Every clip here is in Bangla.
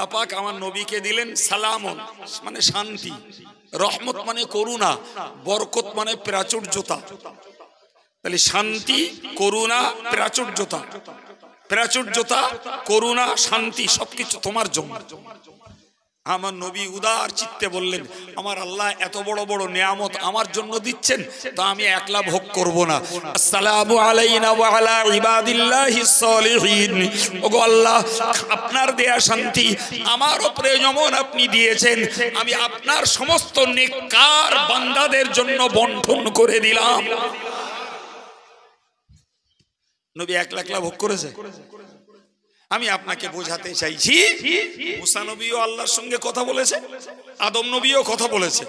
আল্লাহ পাক আমার নবীকে দিলেন সালামন মানে শান্তি, রহমত মানে করুণা, বরকত মানে প্রাচুর্যতা। তাহলে শান্তি, করুণা, প্রাচুর্যতা, প্রাচুর্যতা, করুণা, শান্তি সবকিছু তোমার জন্য। আমার নবী উদার চিত্তে বললেন, আমার আল্লাহ এত বড় বড় নিয়ামত আমার জন্য দিচ্ছেন, তো আমি একলা ভোগ করব না। আসসালামু আলাইনা ওয়া আলা ইবাদিল্লাহিস সালিহিন। ওগো আল্লাহ, আপনার দেয়া শান্তি আমার উপরে যেমন আপনি দিয়েছেন, আমি আপনার সমস্ত নেককার বান্দাদের জন্য বন্টন করে দিলাম। নবী একলা একলা ভোগ করেছে? আমি আপনাকে বোঝাতে চাইছি, মুসা নবীও আল্লাহর সঙ্গে কথা বলেছে, আদম নবীও কথা বলেছে,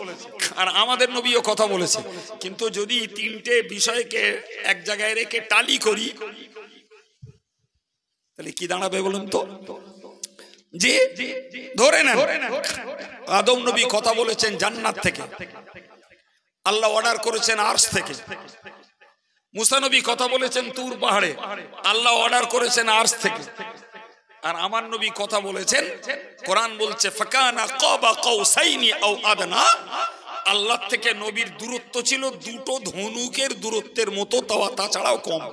আর আমাদের নবীও কথা বলেছে। কিন্তু যদি তিনটে বিষয়কে এক জায়গায় রেখে টালি করি, তাহলে কি দাঁড়াবে বলুন তো? জি, ধরে নেন আদম নবী কথা বলেছেন জান্নাত থেকে, আল্লাহ অর্ডার করেছেন আরশ থেকে। মুসা নবী কথা বলেছেন তুর পাহাড়ে, আল্লাহ অর্ডার করেছেন আরশ থেকে। আর আমার নবী কথা বলেছেন, কোরআন বলছে ফাকানা কাবা কাউসাইনি আও আদনা, আল্লাহ থেকে নবীর দূরত্ব ছিল দুটো ধনুকের দূরত্বের মতো, তাছাড়াও কম।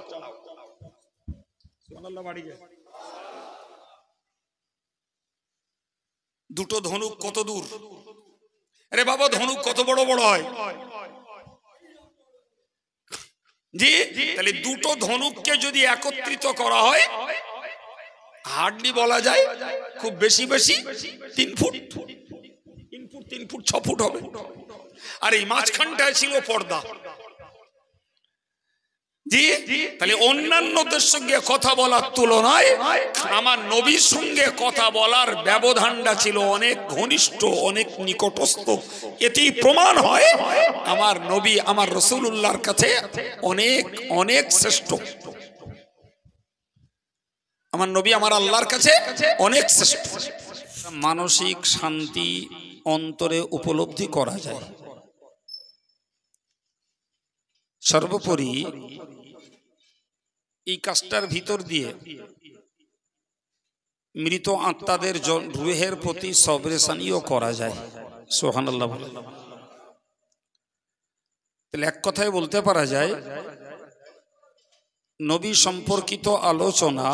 সুবহানাল্লাহ। বাড়ি যায় দুটো ধনুক কত দূর? আরে বাবা, ধনুক কত বড় বড় হয় জি। তাহলে দুটো ধনুককে যদি একত্রিত করা হয়, হার্ডলি বলা যায় খুব বেশি বেশি 3 ফুট, 3 ফুট 6 ফুট হবে। আর এই মাঝখানটায় ছিল পর্দা জি। তাহলে অন্যান্যদের সঙ্গে কথা বলার তুলনায় আমার নবীর সঙ্গে কথা বলার ব্যবধানটা ছিল অনেক ঘনিষ্ঠ, অনেক নিকটস্থ। এতেই প্রমাণ হয় আমার নবী আমার রাসূলুল্লাহর কাছে অনেক অনেক শ্রেষ্ঠ। আমার নবী আমার আল্লাহর কাছে অনেক শ্রেষ্ঠ। মানসিক শান্তি অন্তরে উপলব্ধি করা যায়। সর্বোপরি এই কাজটার ভিতর দিয়ে মৃত আত্মাদের রুহের প্রতি সবরেসানিও করা যায়। সুবহানাল্লাহ। তাহলে এক কথায় বলতে পারা যায়, নবী সম্পর্কিত আলোচনা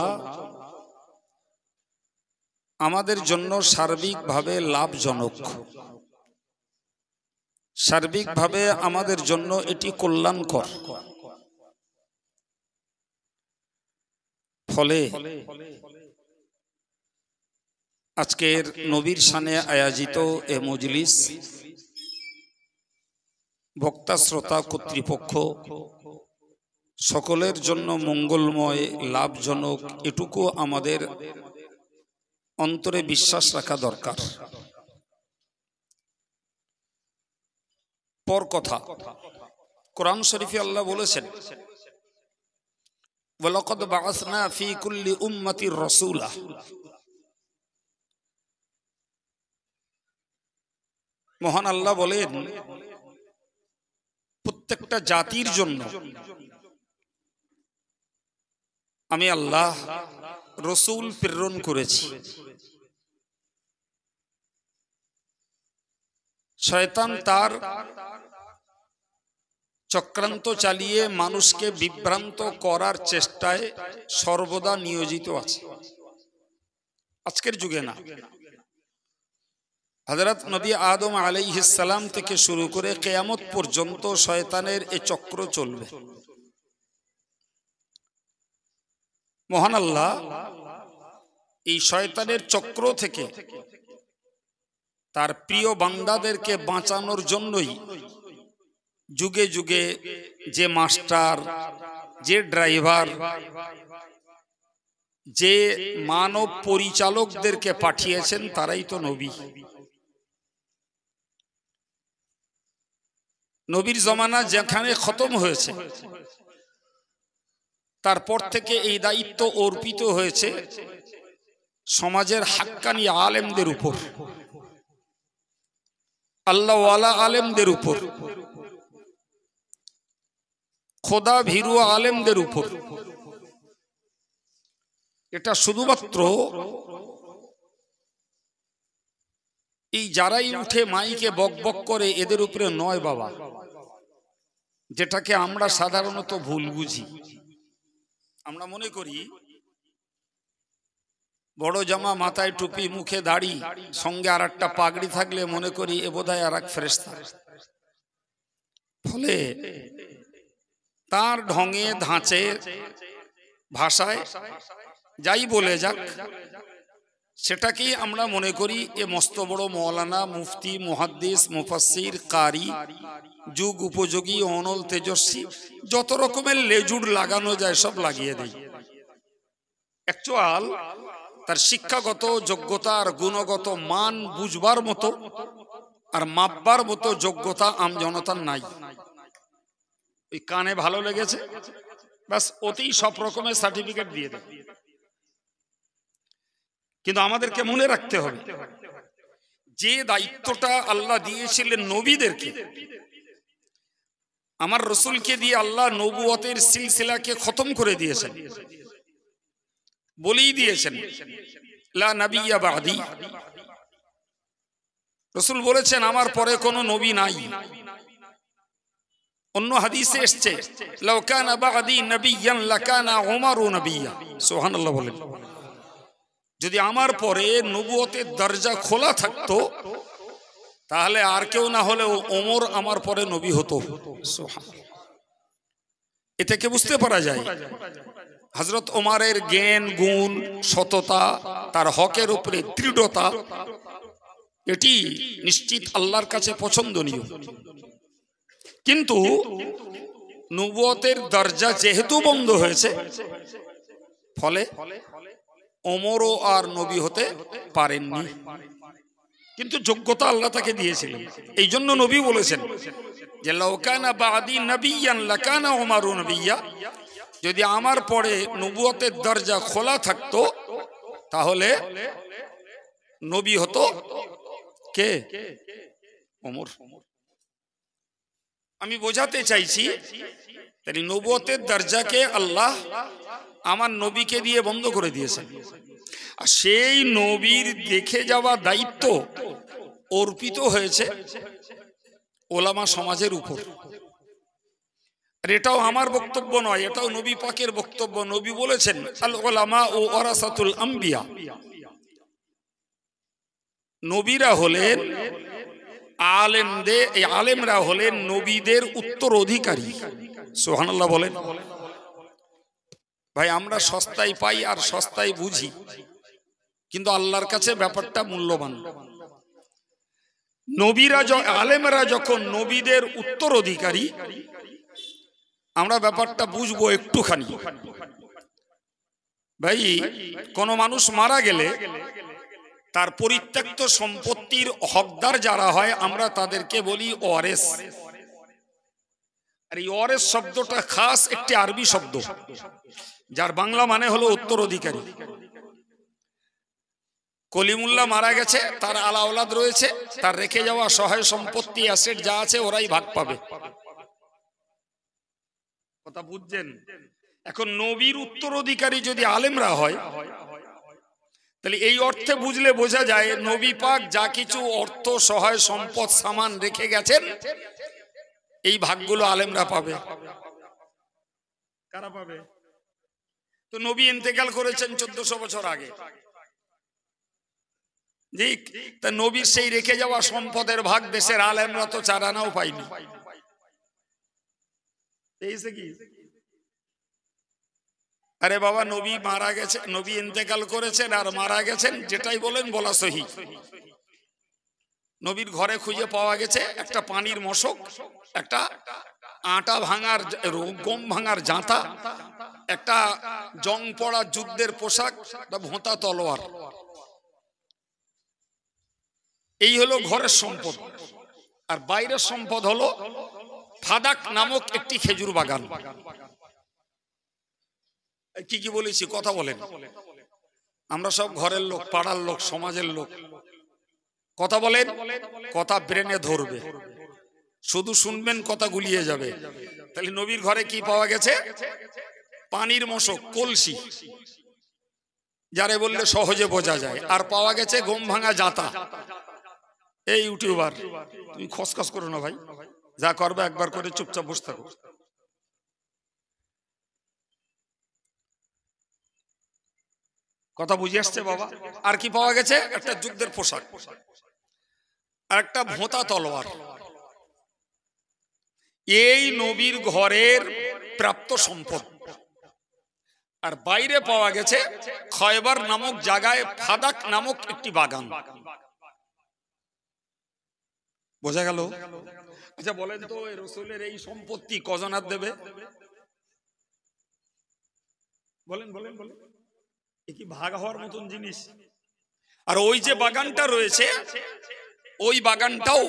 আমাদের জন্য সার্বিকভাবে লাভজনক, সার্বিকভাবে আমাদের জন্য এটি কল্যাণকর। ফলে আজকের নবীর শানে আয়োজিত এ মজলিস বক্তা শ্রোতা কর্তৃপক্ষ সকলের জন্য মঙ্গলময়, লাভজনক, এটুকু আমাদের অন্তরে বিশ্বাস রাখা দরকার। পর কথা, কোরআন শরীফে আল্লাহ বলেছেন, ওয়ালাকাদ বাআসনা ফি কুল্লি উম্মাতির রাসূলা। মহান আল্লাহ বলেন, প্রত্যেকটা জাতির জন্য আমি আল্লাহ রসুল প্রেরণ করেছি। শয়তান তার চক্রান্ত চালিয়ে মানুষকে বিভ্রান্ত করার চেষ্টায় সর্বদা নিয়োজিত আছে। আজকের যুগে না, হযরত নবী আদম আলাইহিস সালাম থেকে শুরু করে কিয়ামত পর্যন্ত শয়তানের এই চক্র চলবে। মহান আল্লাহ এই শয়তানের চক্র থেকে তার প্রিয় বান্দাদেরকে বাঁচানোর জন্যই যুগে যুগে যে মাস্টার, যে ড্রাইভার, যে মানব পরিচালকদেরকে পাঠিয়েছেন তারাই তো নবী। নবীর জমানা যেখানে খতম হয়েছে, তারপর থেকে এই দায়িত্ব অর্পিত হয়েছে সমাজের হাক্কানি আলেমদের উপর, আল্লাহওয়ালা আলেমদের উপর, খোদা ভীরু আলেমদের উপর। এটা শুধুমাত্র এই যারাই উঠে মাইকে বক বক করে এদের উপরে নয় বাবা, যেটাকে আমরা সাধারণত ভুল বুঝি। আমরা মনে করি বড় জামা, মাথায় টুপি, মুখে দাড়ি, সঙ্গে আর একটা পাগড়ি থাকলে মনে করি এ বোধহয় আর এক ফেরেশতা। ফলে তার ঢঙে ধাঁচে ভাষায় যাই বলে যাক, সেটাকেই আমরা মনে করি এ মস্ত বড় মৌলানা, মুফতি, মুহাদ্দিস, মুফাসসির, কারি, যুগ উপযোগী, অনল, তেজস্বী, যত রকমের লেজুড় লাগানো যায় সব লাগিয়ে দেয়। অ্যাকচুয়াল তার শিক্ষাগত যোগ্যতা আর গুণগত মান বুঝবার মতো আর মাপবার মতো যোগ্যতা আমজনতার নাই। ওই কানে ভালো লেগেছে ব্যাস ওতেই সব রকমের সার্টিফিকেট দিয়ে দেয়। কিন্তু আমাদেরকে মনে রাখতে হবে যে দায়িত্বটা আল্লাহ দিয়েছিলেন নবীদেরকে, আমার রসুলকে দিয়ে আল্লাহ নবুয়তের সিলসিলাকে খতম করে দিয়েছেন, বলেই দিয়েছেন লা নবিয়্যা বা'দি। রসুল বলেছেন আমার পরে কোনো নবী নাই। অন্য হাদিসে এসেছে লাউ কানা বা'দি নবিয়্যান লাকানা উমারু নবিয়্যা। সুবহানাল্লাহ বলেন, যদি আমার পরে নবুয়তের দরজা খোলা থাকতো তাহলে আর কেউ না হলেও ওমর আমার পরে নবী হতো। সুবহানাল্লাহ। এ থেকে বুঝতে পারা যায় হযরত ওমরের জ্ঞান, গুণ, সততা, তার হকের উপরে দৃঢ়তা, এটি নিশ্চিত আল্লাহর কাছে পছন্দনীয়। কিন্তু নবুয়তের দরজা যেহেতু বন্ধ হয়েছে, ফলে ওমরও আর নবী হতে পারেননি। কিন্তু যোগ্যতা আল্লাহ তাকে দিয়েছিলেন। এই জন্য নবী বলেছেন যে লাউ কানা বা'দি নবিয়্যান লাকানা উমারু নবিয়্যা, যদি আমার পরে নবুয়তের দরজা খোলা থাকতো তাহলে নবী হতো কে? ওমর। আমি বোঝাতে চাইছি তাই নবুয়তের দরজাকে আল্লাহ আমার নবীকে দিয়ে বন্ধ করে দিয়েছেন, আর সেই নবীর দেখে যাওয়া দায়িত্ব অর্পিত হয়েছে ওলামা সমাজের উপর। আর এটাও আমার বক্তব্য নয়, এটাও নবী পাকের বক্তব্য। নবী বলেছেন আল উলামা ও ওয়ারাসাতুল আম্বিয়া, নবীরা হলেন আলেমদের, এই আলেমরা হলেন নবীদের উত্তরাধিকারী। সুবহানাল্লাহ বলেন। ভাই আমরা সস্তায় পাই আর সস্তায় বুঝি, কিন্তু আল্লাহর কাছে ব্যাপারটা মূল্যবান। নবীরা, আলেমরা যখন নবীদের উত্তরাধিকারী, আমরা ব্যাপারটা বুঝবো একটুখানি। ভাই কোন মানুষ মারা গেলে তার পরিত্যক্ত সম্পত্তির হকদার যারা হয় আমরা তাদেরকে বলি ওয়ারেস। আর এই ওয়ারেস শব্দটা খাস একটি আরবি শব্দ, যার বাংলা মানে হলো উত্তরাধিকারী। কলিমুল্লাহ মারা গেছে, তার আলা ওলাদ রয়েছে, তার রেখে যাওয়া সহায় সম্পত্তি অ্যাসেট যা আছে ওরাই ভাগ পাবে। কথা বুঝছেন? এখন নবীর উত্তরাধিকারী যদি আলেমরা হয়, তাহলে এই অর্থে বুঝলে বোঝা যায় নবী পাক যা কিছু অর্থ, সহায় সম্পদ, সামান রেখে গেছেন এই ভাগগুলো আলেমরা পাবে। কারা পাবে? তো নবী ইন্তেকাল করেছেন 1400 বছর আগে, ঠিক? তা নবীর সেই রেখে যাওয়া সম্পদের ভাগ দেশের আলেমরা তো 4 আনাও পায়নি। পেয়েছে কি? আরে বাবা, নবী মারা গেছে, নবী ইন্তেকাল করেছেন আর মারা গেছেন, যেটাই বলেন বলা সহি। নবীর ঘরে খুঁজে পাওয়া গেছে একটা পানির মশক, একটা আটা ভাঙার, গম ভাঙার জাঁতা, একটা জং পড়া যুদ্ধের পোশাক, ভোঁতা তলোয়ার। এই হলো ঘরের সম্পদ। আর বাইরের সম্পদ হলো ফাদাক নামক একটি খেজুর বাগান। কি কি বলেছি কথা বলেন? আমরা সব ঘরের লোক, পাড়ার লোক, সমাজের লোক। কথা বলেন, কথা ব্রেনে ধরবে, শুধু শুনবেন কথা গুলিয়ে যাবে। তাহলে নবীর ঘরে কি পাওয়া গেছে? পানির মশক, কলসি, যারে বললে সহজে বোঝা যায়। আর পাওয়া গেছে গম ভাঙা জাঁতা। এই ইউটিউবার, তুমি খসখস করো না ভাই, যা করবে একবার করে চুপচাপ বসে থাকো। কথা বুঝে আসছে বাবা? আর কি পাওয়া গেছে? একটা যুদ্ধের পোশাক আর একটা ভোঁতা তলোয়ার। এই নবীর ঘরের প্রাপ্ত সম্পদ। আর বাইরে পাওয়া গেছে খয়বার নামক জায়গায় ফাদাক নামক একটি বাগান। বোঝা গেল? আচ্ছা বলেন তো, রসুলের এই সম্পত্তি কজনার দেবে? বলেন বলেন বলেন, এ কি ভাগ হওয়ার মতন জিনিস? আর ওই যে বাগানটা রয়েছে, ওই বাগানটাও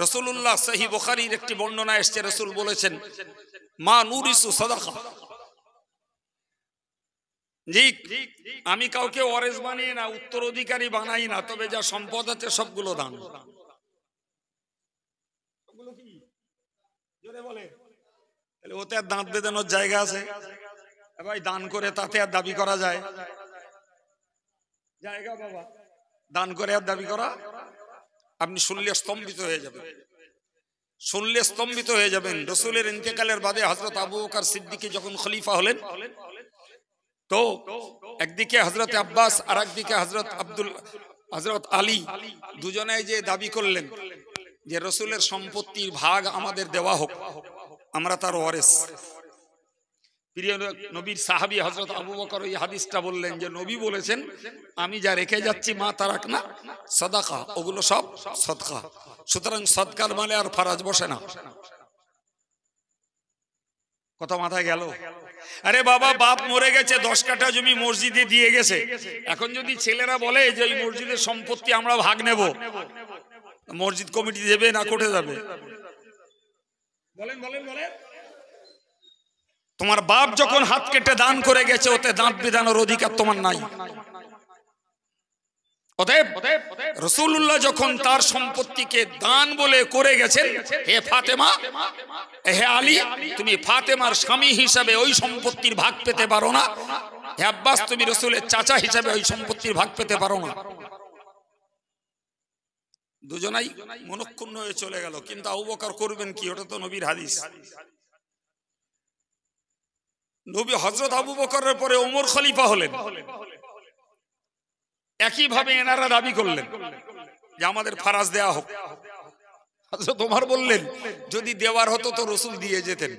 রাসূলুল্লাহ সহিহ বুখারীর একটি বর্ণনা এসেছে, রাসূল বলেছেন মা নুরিসু সাদাকা, জি আমি কাউকে ওয়ারিস বানিয়ে না, উত্তরাধিকারী বানাই না, তবে যা সম্পদ আছে সবগুলো দান। সবগুলো কি জোরে বলে? তাহলে ওতে আর দাঁত বেঁধানোর জায়গা আছে? ভাই দান করে তাতে আর দাবি করা যায়? জায়গা বাবা, দান করে আর দাবি করা? আপনি শুনলে স্তম্ভিত হয়ে যাবেন, শুনলে স্তম্ভিত হয়ে যাবেন। রাসূলের ইন্তেকালের বাদে হযরত আবু বকর সিদ্দিক যখন খলিফা হলেন, তো একদিকে হযরত আব্বাস আর একদিকে হযরত আলী, দুজনে যে দাবি করলেন যে রাসূলের সম্পত্তির ভাগ আমাদের দেওয়া হোক, আমরা তার ওয়ারিস। প্রিয় নবীর সাহাবী হযরত আবু বকর এই হাদিসটা বললেন যে নবী বলেছেন আমি যা রেখে যাচ্ছি মা তারাকনা সাদাকা, ওগুলো সব সদকা। সুতরাং সদকার মানে আর ফরজ বসে না। কথা মাথায় গেল? আরে বাবা, বাপ মরে গেছে, 10 কাঠা জমি মসজিদে দিয়ে গেছে, এখন যদি ছেলেরা বলে যে ওই মসজিদের সম্পত্তি আমরা ভাগ নেব, মসজিদ কমিটি দেবে না কোর্টে যাবে? বলেন বলেন বলেন। তোমার বাপ যখন হাত কেটে দান করে গেছে, ওতে দাঁত বিধানোর অধিকার তোমার নাই। অতএব রাসূলুল্লাহ যখন তার সম্পত্তিকে দান বলে করে গেছেন, হে ফাতেমা, হে আলী, তুমি ফাতেমার স্বামী হিসাবে ওই সম্পত্তির ভাগ পেতে পারো না। হে আব্বাস, তুমি রাসূলের চাচা হিসাবে ওই সম্পত্তির ভাগ পেতে পারো না। দুজনাই মনক্ষুণ্ণ হয়ে চলে গেল। কিন্তু আবু বকর করবেন কি? ওটা তো নবীর হাদিস। নবী হযরত আবু বকরের পরে ওমর খলিফা হলেন, একই ভাবে এনারা দাবি করলেন যে আমাদের ফরজ দেয়া হোক। হযরত ওমর বললেন যদি দেওয়ার হতো তো রাসূল দিয়ে যেতেন,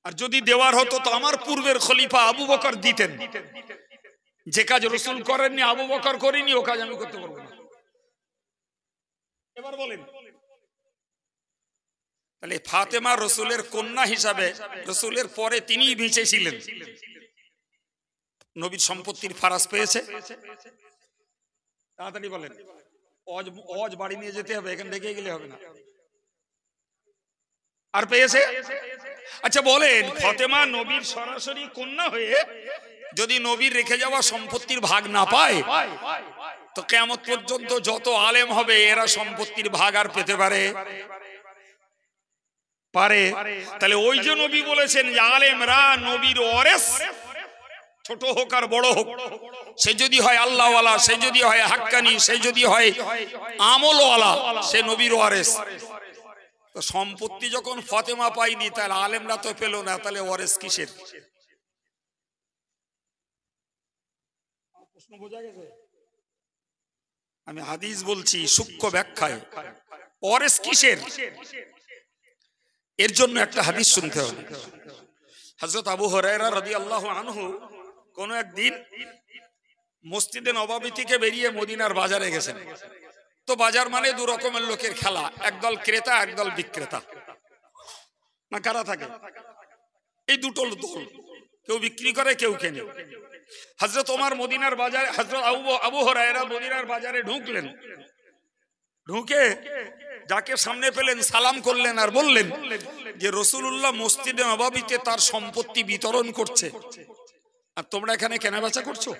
আর যদি দেওয়ার হতো তো আমার পূর্বের খলিফা আবু বকর দিতেন। যে কাজ রাসূল করেননি, আবু বকর করেনি, ও কাজ আমি করতে পারবো না। এবার বলেন, তাহলে ফাতেমা রাসূলের কন্যা হিসাবে রাসূলের পরে তিনিই বেঁচে ছিলেন, নবীর সম্পত্তির ফারাজ পেয়েছে। তাড়াতাড়ি বলেন, অজ বাড়ি নিয়ে যেতে হবে, এখান থেকে গেলে হবে না। আর পেয়েছে। আচ্ছা বলেন, ফাতেমা নবীর সরাসরি কন্যা হয়ে যদি নবীর রেখে যাওয়া সম্পত্তির ভাগ না পায়, তো কিয়ামত পর্যন্ত যত আলেম হবে এরা সম্পত্তির ভাগ আর পেতে পারে? তাহলে ওই যে নবী বলেছেন যে আলেমরা নবীর ওয়ারিস, ছোট হোক আর বড় হোক, সে যদি হয় আল্লাহওয়ালা, সে যদি হয় হাক্কানি, সে যদি হয় আমলওয়ালা, সে নবীর ওয়ারিস। তো সম্পত্তি যখন ফাতেমা পায়নি, তাহলে আলেমরা তো পেল না, তাহলে ওয়ারিস কিসের? প্রশ্ন বোঝা গেছে? আমি হাদিস বলছি সূক্ষ্ম ব্যাখ্যায়, ওয়ারিস কিসের? এর জন্য একটা হাদিস শুনতে হবে। হযরত আবু হুরায়রা রাদিয়াল্লাহু আনহু কোন একদিন মসজিদে নববী থেকে বেরিয়ে মদিনার বাজারে গেছেন। তো বাজার মানে দু রকমের লোকের খেলা, একদল ক্রেতা একদল বিক্রেতা, না কারা থাকে? এই দুটো দল, কেউ বিক্রি করে কেউ কেনে। হযরত ওমর মদিনার বাজারে, হযরত আবু হুরায়রা মদিনার বাজারে ঢুকলেন। ঢুকে যাকে সামনে পেলেন সালাম করলেন আর বললেন যে রাসূলুল্লাহ মসজিদে নববীতে তার সম্পত্তি বিতরণ করছে, আর তোমরা এখানে কেনাবেচা করছো।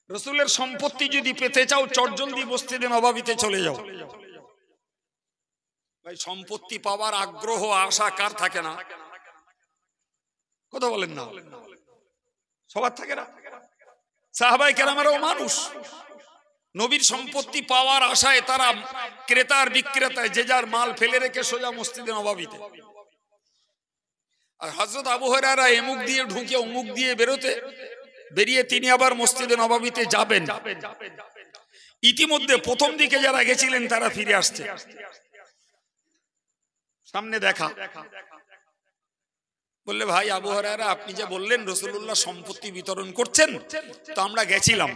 রাসূলের সম্পত্তি যদি পেতে চাও চটজলদি মসজিদে নববীতে চলে যাও। ভাই, সম্পত্তি পাওয়ার আগ্রহ আশা কার থাকে না? কথা বলেন না, সবার থাকে না? সাহাবায়ে কেরামেরও মানুষ, নবীর সম্পত্তি পাওয়ার আশায় তারা ক্রেতার বিক্রেতায় যে যার মাল ফেলে রেখে সোজা মসজিদে নববীতে। আর হযরত আবু হুরায়রা এমুক দিয়ে ঢুকে অমুক দিয়ে বেরিয়ে তিনি আবার মসজিদে নববীতে যাবেন। ইতিমধ্যে প্রথম দিকে যারা গেছিলেন তারা ফিরে আসছে, সামনে দেখা বললে, ভাই আবু হুরায়রা, আপনি যে বললেন রাসূলুল্লাহ সম্পত্তি বিতরণ করছেন, তো আমরা গেছিলাম,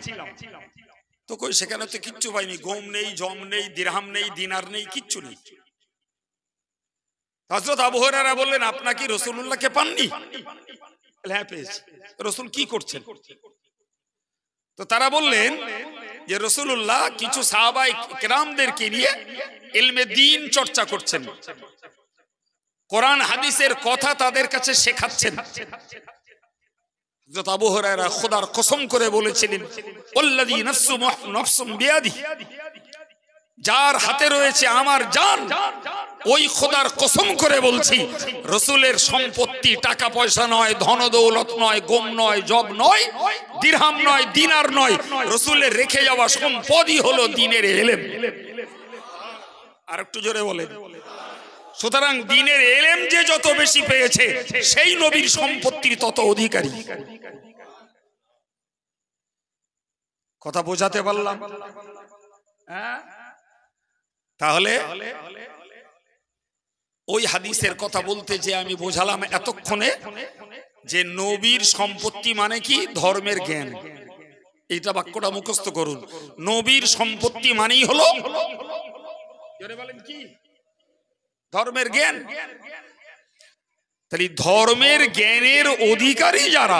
তো কই সেখানে তো কিচ্ছু পাইনি, গম নেই, জম নেই, দিরহাম নেই, দিনার নেই, কিচ্ছু নেই। হযরত আবু হুরায়রা বললেন, আপনি কি রাসূলুল্লাহকে পাননি? হ্যাঁ পেয়েছি। রাসূল কি করছেন? তো তারা বললেন যে রাসূলুল্লাহ কিছু সাহাবায়ে কেরামদেরকে নিয়ে ইলমে দ্বীন চর্চা করছেন, কোরআন হাদিসের কথা তাদের কাছে শেখাচ্ছেন। হযরত আবু হুরায়রা খোদার কসম করে বলেছিলেন, ওয়াল্লাযী নাফসুম বিয়াদিহি, যার হাতে রয়েছে আমার জান, ওই খোদার কসম করে বলছি, রাসূলের সম্পত্তি টাকা পয়সা নয়, ধন দৌলত নয়, গম নয়, জব নয়, দিরহাম নয়, দিনার নয়, রাসূলের রেখে যাওয়া সম্পদই হলো দ্বীনের ইলম। আর একটু জোরে বলেন। সুতরাং দ্বীনের ইলম যে যত বেশি পেয়েছে, সেই নবীর সম্পত্তির তত অধিকারী। কথা বোঝাতে পারলাম? তাহলে ওই হাদিসের কথা বলতে যে আমি বোঝালাম এতক্ষণে যে নবীর সম্পত্তি মানে কি? ধর্মের জ্ঞান। এইটা বাক্যটা মুখস্থ করুন। নবীর সম্পত্তি মানেই হলো কি? ধর্মের জ্ঞান। তাহলে ধর্মের জ্ঞানের অধিকারী যারা,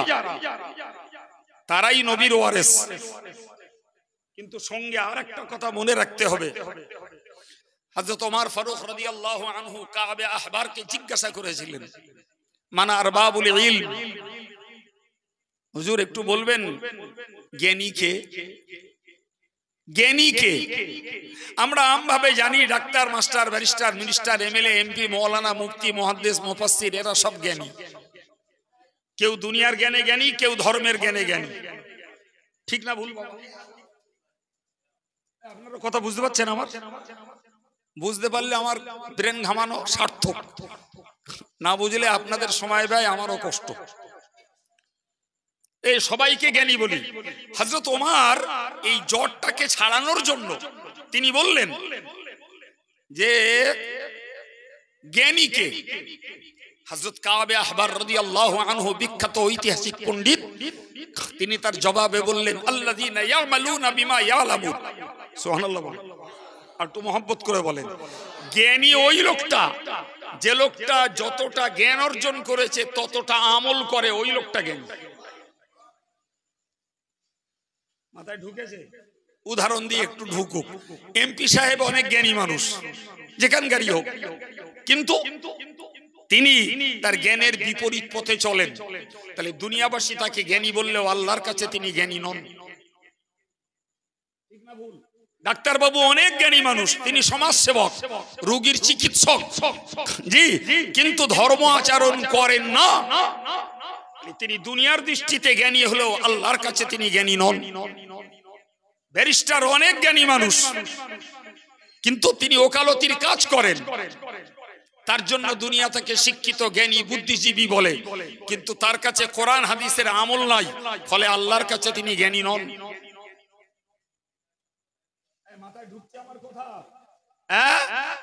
তারাই নবীর ওয়ারিস। কিন্তু সঙ্গে আরেকটা কথা মনে রাখতে হবে, হযরত ওমর ফারুক রাদিয়াল্লাহু আনহু কাবে আহবারকে জিজ্ঞাসা করেছিলেন, মান আরবাবুল ইলম, হুজুর একটু বলবেন জ্ঞানী কে? জ্ঞানী কে? আমরা আমভাবে জানি doctor, master, barrister, minister, MLA, MP, মাওলানা, মুফতি, মুহাদ্দিস, মুফাসসির, এরা সব জ্ঞানী। কেউ দুনিয়ার জ্ঞানে জ্ঞানী, কেউ ধর্মের জ্ঞানে জ্ঞানী। ঠিক না ভুল? আপনারা কথা বুঝতে পারছেন আমার? বুঝতে পারলে আমার ব্রেন ঘামানো সার্থক, না বুঝলে আপনাদের সময় ব্যয়, আমারও কষ্ট। এই সবাইকে জ্ঞানী বলি। হযরত ওমর এই জটটাকে ছাড়ানোর জন্য তিনি বললেন যে জ্ঞানী কে? হযরত কাবে আহবার রাদিয়াল্লাহু আনহু বিখ্যাত ঐতিহাসিক পণ্ডিত, তিনি তার জবাবে বললেন, আল্লাযীনা ইয়ামালুনা বিমা ইয়ালামুন। সুবহানাল্লাহ। আর একটু মহব্বত করে বলেন, জ্ঞানী ওই লোকটা যে লোকটা যতটা জ্ঞান অর্জন করেছে ততটা আমল করে, ওই লোকটা জ্ঞানী। মাথায় ঢুকেছে? উদাহরণ দিয়ে একটু ঢুকুক। এমপি সাহেব অনেক জ্ঞানী মানুষ, যেখানকারই হোক, কিন্তু তিনি তার জ্ঞানের বিপরীত পথে চলেন, তাহলে দুনিয়াবাসী তাকে জ্ঞানী বললেও আল্লাহর কাছে তিনি জ্ঞানী নন। ঠিক না ভুল? ডাক্তার বাবু অনেক জ্ঞানী মানুষ, তিনি সমাজসেবক, রোগীর চিকিৎসক, জি, কিন্তু ধর্ম আচরণ করেন না। তিনি দুনিয়ার দৃষ্টিতে জ্ঞানী হলেও আল্লাহর কাছে তিনি জ্ঞানী নন। ব্যারিস্টার অনেক জ্ঞানী মানুষ, কিন্তু তিনি ওকালতির কাজ করেন, তার জন্য দুনিয়া থেকে শিক্ষিত, জ্ঞানী, বুদ্ধিজীবী বলে, কিন্তু তার কাছে কোরআন হাদিসের আমল নাই, ফলে আল্লাহর কাছে তিনি জ্ঞানী নন।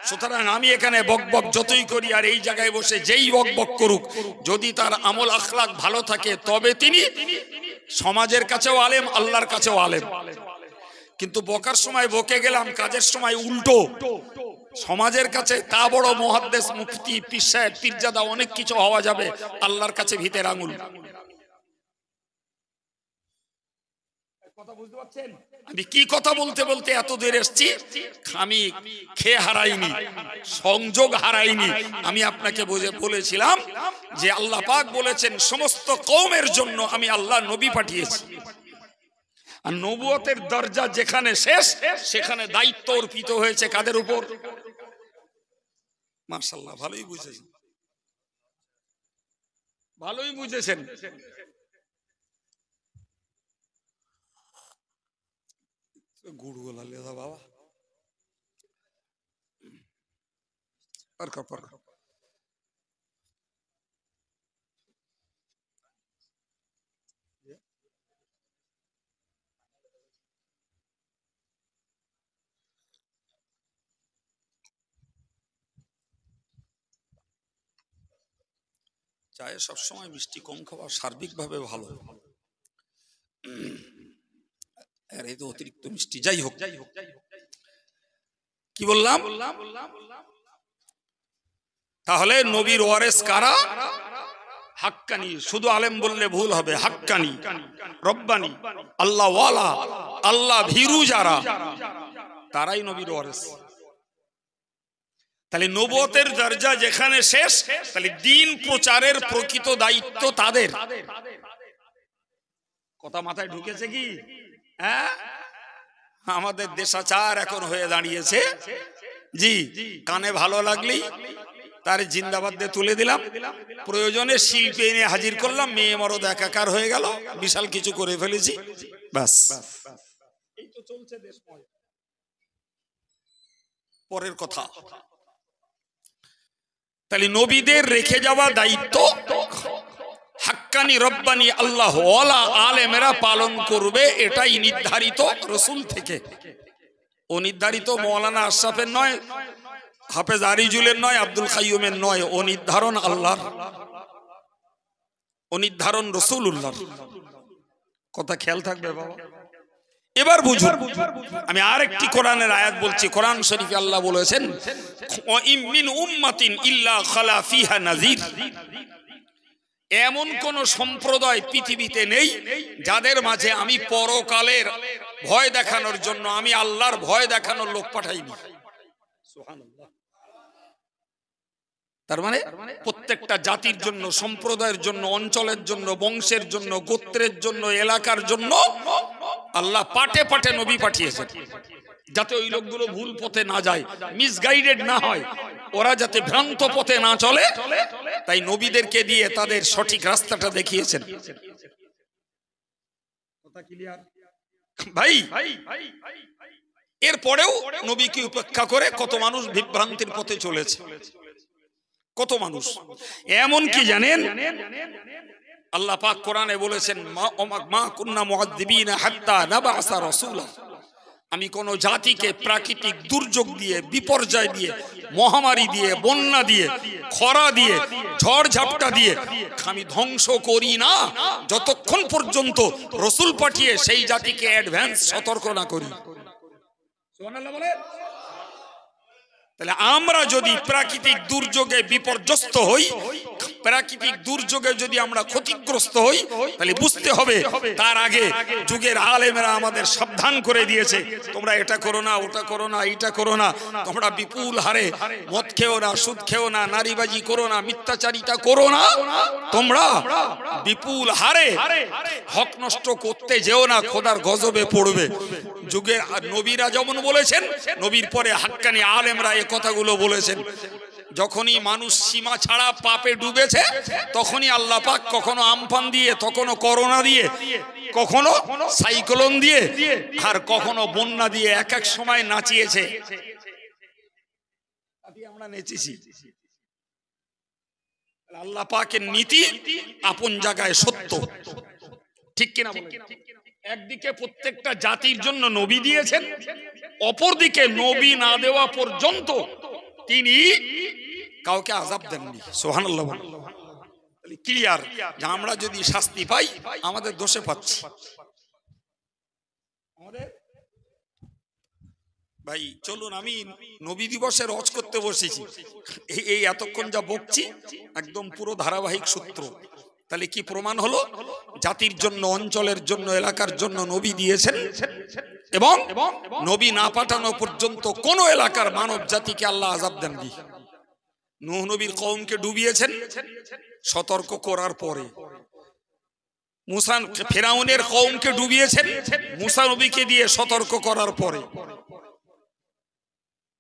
সুতরাং আমি এখানে বকবক যতই করি, আর এই জায়গায় বসে যেই বকবক করুক, যদি তার আমল আখলাক ভালো থাকে তবে তিনি সমাজের কাছেও আলেম, আল্লাহর কাছেও আলেম। কিন্তু বকার সময় বকে গেলাম, কাজের সময় উল্টো। সমাজের কাছে তা বড় মুহাদ্দিস, মুফতি, পীর সাহেব, পীরজাদা অনেক কিছু হওয়া যাবে, আল্লাহর কাছে ভিতের আঙুল। কথা বুঝতে পারছেন? আমি কি কথা বলতে বলতে এত দূর এসেছি? আমি খেয়ে হারাইনি, সংযোগ হারাইনি। আমি আপনাকে বলেছিলাম যে আল্লাহ পাক বলেছেন সমস্ত কওমের জন্য আমি আল্লাহ নবী পাঠিয়েছি, আর নবুয়তের দরজা যেখানে শেষ, সেখানে দায়িত্ব অর্পিত হয়েছে কাদের উপর? মাশাআল্লাহ, ভালোই বুঝেছেন, ভালোই বুঝেছেন। गुड़ गोला ले था बाबा पर চায়ে সবসময় মিষ্টি কম খাওয়া সার্বিক ভাবে ভালো, আর এই তো অতিরিক্ত মিষ্টি। যাই হোক, কি বললাম? তাহলে নবীর ওয়ারেস কারা? হাক্কানি। শুধু আলেম বললে ভুল হবে, হাক্কানি, রব্বানি, আল্লাহ ওয়ালা, আল্লাহ ভীরু যারা, তারাই নবীর ওয়ারেস। তাহলে নবুয়তের দরজা যেখানে শেষ, তাহলে দ্বীন প্রচারের প্রকৃত দায়িত্ব তাদের। কথা মাথায় ঢুকেছে কি? হ্যাঁ, আমাদের দেশাচার এখন হয়ে দাঁড়িয়েছে, জি, কানে ভালো লাগলেই তার জিন্দাবাদ দিয়ে তুলে দিলাম, প্রয়োজনে শিল্পী এনে হাজির করলাম, মেয়ে মরদ একাকার হয়ে গেল, বিশাল কিছু করে ফেলেছি, ব্যাস। এই তো চলছে দেশময়। পরের কথা, তাহলে নবীদের রেখে যাওয়া দায়িত্ব হাক্কানি, রব্বানি, আল্লাহ ওয়ালা আলেমেরা পালন করবে, এটাই নির্ধারিত রসুল থেকে। ও নির্ধারিত মৌলানা আশরাফের নয়, হাফেজ আরিজুলের নয়, আব্দুল কাইয়ুমের নয়, ও নির্ধারণ আল্লাহর, ও নির্ধারণ রাসূলুল্লাহর। কথা খেয়াল থাকবে বাবা। এবার বুঝুন, আমি আরেকটি কোরআনের আয়াত বলছি। কোরআন শরীফে আল্লাহ বলেছেন, ওয়া ইম মিন উম্মাতিন ইল্লা খালা ফিহা নাযীর। এমন কোন সম্প্রদায় পৃথিবীতে নেই যাদের মাঝে আমি পরকালের ভয় দেখানোর জন্য, আমি আল্লাহর ভয় দেখানোর লোক পাঠাইনি। সুবহানাল্লাহ। তার মানে প্রত্যেকটা জাতির জন্য, সম্প্রদায়ের জন্য, অঞ্চলের জন্য, বংশের জন্য, গোত্রের জন্য, এলাকার জন্য আল্লাহ পাটে পাটে নবী পাঠিয়েছেন, যাতে ওই লোকগুলো ভুল পথে না যায়, মিসগাইডেড না হয়, ওরা যাতে ভ্রান্ত পথে না চলে, তাই নবীদেরকে দিয়ে তাদের সঠিক রাস্তাটা দেখিয়েছেন। ভাই, এরপরেও নবীকে উপেক্ষা করে কত মানুষ বিভ্রান্তির পথে চলেছে, কত মানুষ। এমন কি জানেন, আল্লাহ পাক কোরআনে বলেছেন, মা কুন্না মুআযযিবিনা হাত্তা নাবআসা রাসূলা। আমি কোন জাতিকে প্রাকৃতিক দুর্যোগ দিয়ে, বিপর্যয় দিয়ে, মহামারী দিয়ে, বন্যা দিয়ে, খরা দিয়ে, ঝড় ঝাপটা দিয়ে আমি ধ্বংস করি না যতক্ষণ পর্যন্ত রসুল পাঠিয়ে সেই জাতিকে অ্যাডভান্স সতর্ক না করি। সুবহানাল্লাহ বলেন। তাহলে আমরা যদি প্রাকৃতিক দুর্যোগে বিপর্যস্ত হই, প্রাকৃতিক দুর্যোগে যদি আমরা ক্ষতিগ্রস্ত হই, তাহলে বুঝতে হবে তার আগে যুগের আলেমেরা আমাদের সাবধান করে দিয়েছে, তোমরা এটা করো না, ওটা করো না, এইটা করো না, তোমরা বিপুল হারে মদ খেও না, সুদ খেও না, নারীবাজি করো না, মিথ্যাচারিতা করো না, তোমরা বিপুল হারে হক নষ্ট করতে যেও না, খোদার গজবে পড়বে। যুগের নবীরা যেমন বলেছেন, নবীর পরে হাক্কানি আলেমরা এই কথাগুলো বলেছেন। যখনই মানুষ সীমা ছাড়া পাপে ডুবেছে, তখনই আল্লাহ পাক কখনো আমফান দিয়ে, কখনো করোনা দিয়ে, কখনো সাইক্লোন দিয়ে, আর কখনো বন্যা দিয়ে এক এক সময় নাচিয়েছে। আমরা নেচেছি। আল্লাহ পাকের নীতি আপন জায়গায় সত্য, ঠিক কিনা বলেন? একদিকে প্রত্যেকটা জাতির জন্য নবী দিয়েছেন, অপরদিকে নবী না দেওয়া পর্যন্ত তিনি কাউকে আযাব দেননি। সুবহানাল্লাহ। ক্লিয়ার যে আমরা যদি শাস্তি পাই আমাদের দোষে পাচ্ছি। ভাই চলুন, আমি নবী দিবসের রজ করতে বসেছি, এই এতক্ষণ যা বকছি একদম পুরো ধারাবাহিক সূত্র। তাহলে কি প্রমাণ হলো? জাতির জন্য, অঞ্চলের জন্য, এলাকার জন্য নবী দিয়েছেন, এবং নবী না পাঠানো পর্যন্ত কোন এলাকার মানব জাতিকে আল্লাহ আযাব দেননি। নূহ নবীর কওমকে ডুবিয়েছেন সতর্ক করার পরে। মুসা ফেরাউনের কওমকে ডুবিয়েছেন মুসা নবীকে দিয়ে সতর্ক করার পরে।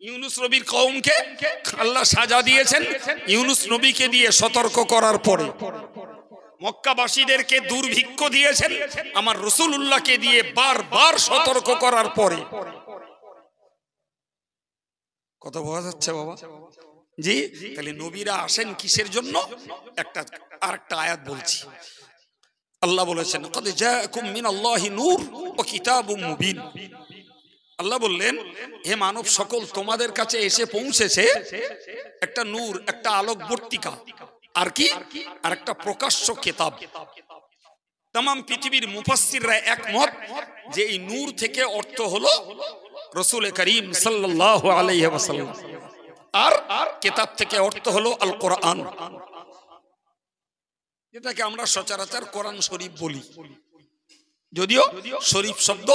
ইউনুস নবীর কওমকে আল্লাহ সাজা দিয়েছেন ইউনুস নবীকে দিয়ে সতর্ক করার পরে। মক্কাবাসীদেরকে দুর্ভিক্ষ দিয়েছেন আমার রাসূলুল্লাহকে দিয়ে বারবার সতর্ক করার পরে। কথা বোঝা যাচ্ছে বাবা? জি। তাহলে নবীরা আসেন কিসের জন্য? আরেকটা আয়াত বলছি। আল্লাহ বলেছেন কদ জাআকুম মিনাল্লাহি নূর ওয়া কিতাবুম মুবিন। আল্লাহ বললেন হে মানব সকল, তোমাদের কাছে এসে পৌঁছেছে একটা নূর, একটা আলোকবর্তিকা, আর কি? আর একটা প্রকাশ্য কিতাব। তাম পৃথিবীর মুফাসসিররা একমত যে এই নূর থেকে অর্থ হলো রাসূল করিম সাল্লাল্লাহু আলাইহি ওয়াসাল্লাম, আর কিতাব থেকে অর্থ হলো আল কোরআন, যেটাকে আমরা সচরাচর কোরআন শরীফ বলি, যদিও শরীফ শব্দ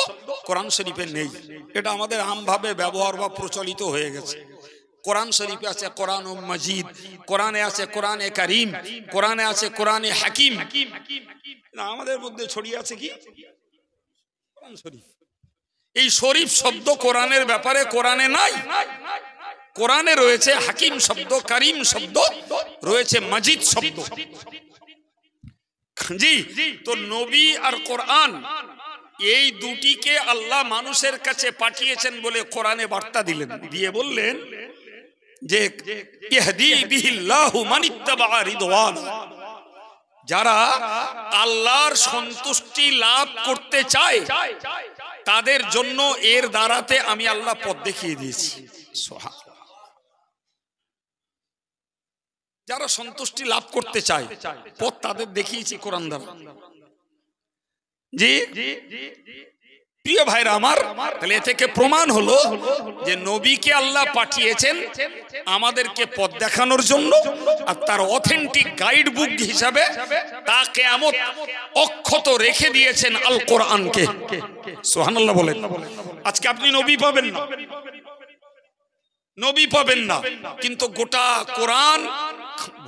কোরআন শরীফে নেই। এটা আমাদের আমভাবে ব্যবহার বা প্রচলিত হয়ে গেছে। কোরআন শরীফে আছে কোরআন মাজিদ, কোরআনে আছে কোরআনে কারীম, কোরআনে আছে কোরআনে হাকিম। আমাদের মধ্যে ছড়িয়ে আছে কি কোরআন শরীফ। এই শরীফ শব্দ কোরআনের ব্যাপারে কোরআনে নাই। কোরআনে রয়েছে হাকিম শব্দ, কারীম শব্দ, রয়েছে মাজিদ শব্দ। জি। তো নবী আর কোরআন এই দুটিকে আল্লাহ মানুষের কাছে পাঠিয়েছেন বলে কোরআনে বার্তা দিলেন, দিয়ে বললেন যে ইহদি বিহিল্লাহু মানিত্তাবা রিদওয়ান, যারা আল্লাহর সন্তুষ্টি লাভ করতে চায় তাদের জন্য এর দ্বারাতে আমি আল্লাহ পথ দেখিয়ে দিয়েছি। যারা সন্তুষ্টি লাভ করতে চায় পথ তাদের দেখিয়েছি কোরআন দ্বারা। জি প্রিয় ভাইরা আমার, তাহলে এ থেকে প্রমাণ হলো যে নবীকে আল্লাহ পাঠিয়েছেন আমাদেরকে পথ দেখানোর জন্য, আর তার অথেন্টিক গাইড বুক হিসাবে তা কিয়ামত অক্ষত রেখে দিয়েছেন আল কোরআনকে। সুবহানাল্লাহ বলেন। আজকে আপনি নবী পাবেন না, নবী পাবেন না, কিন্তু গোটা কোরআন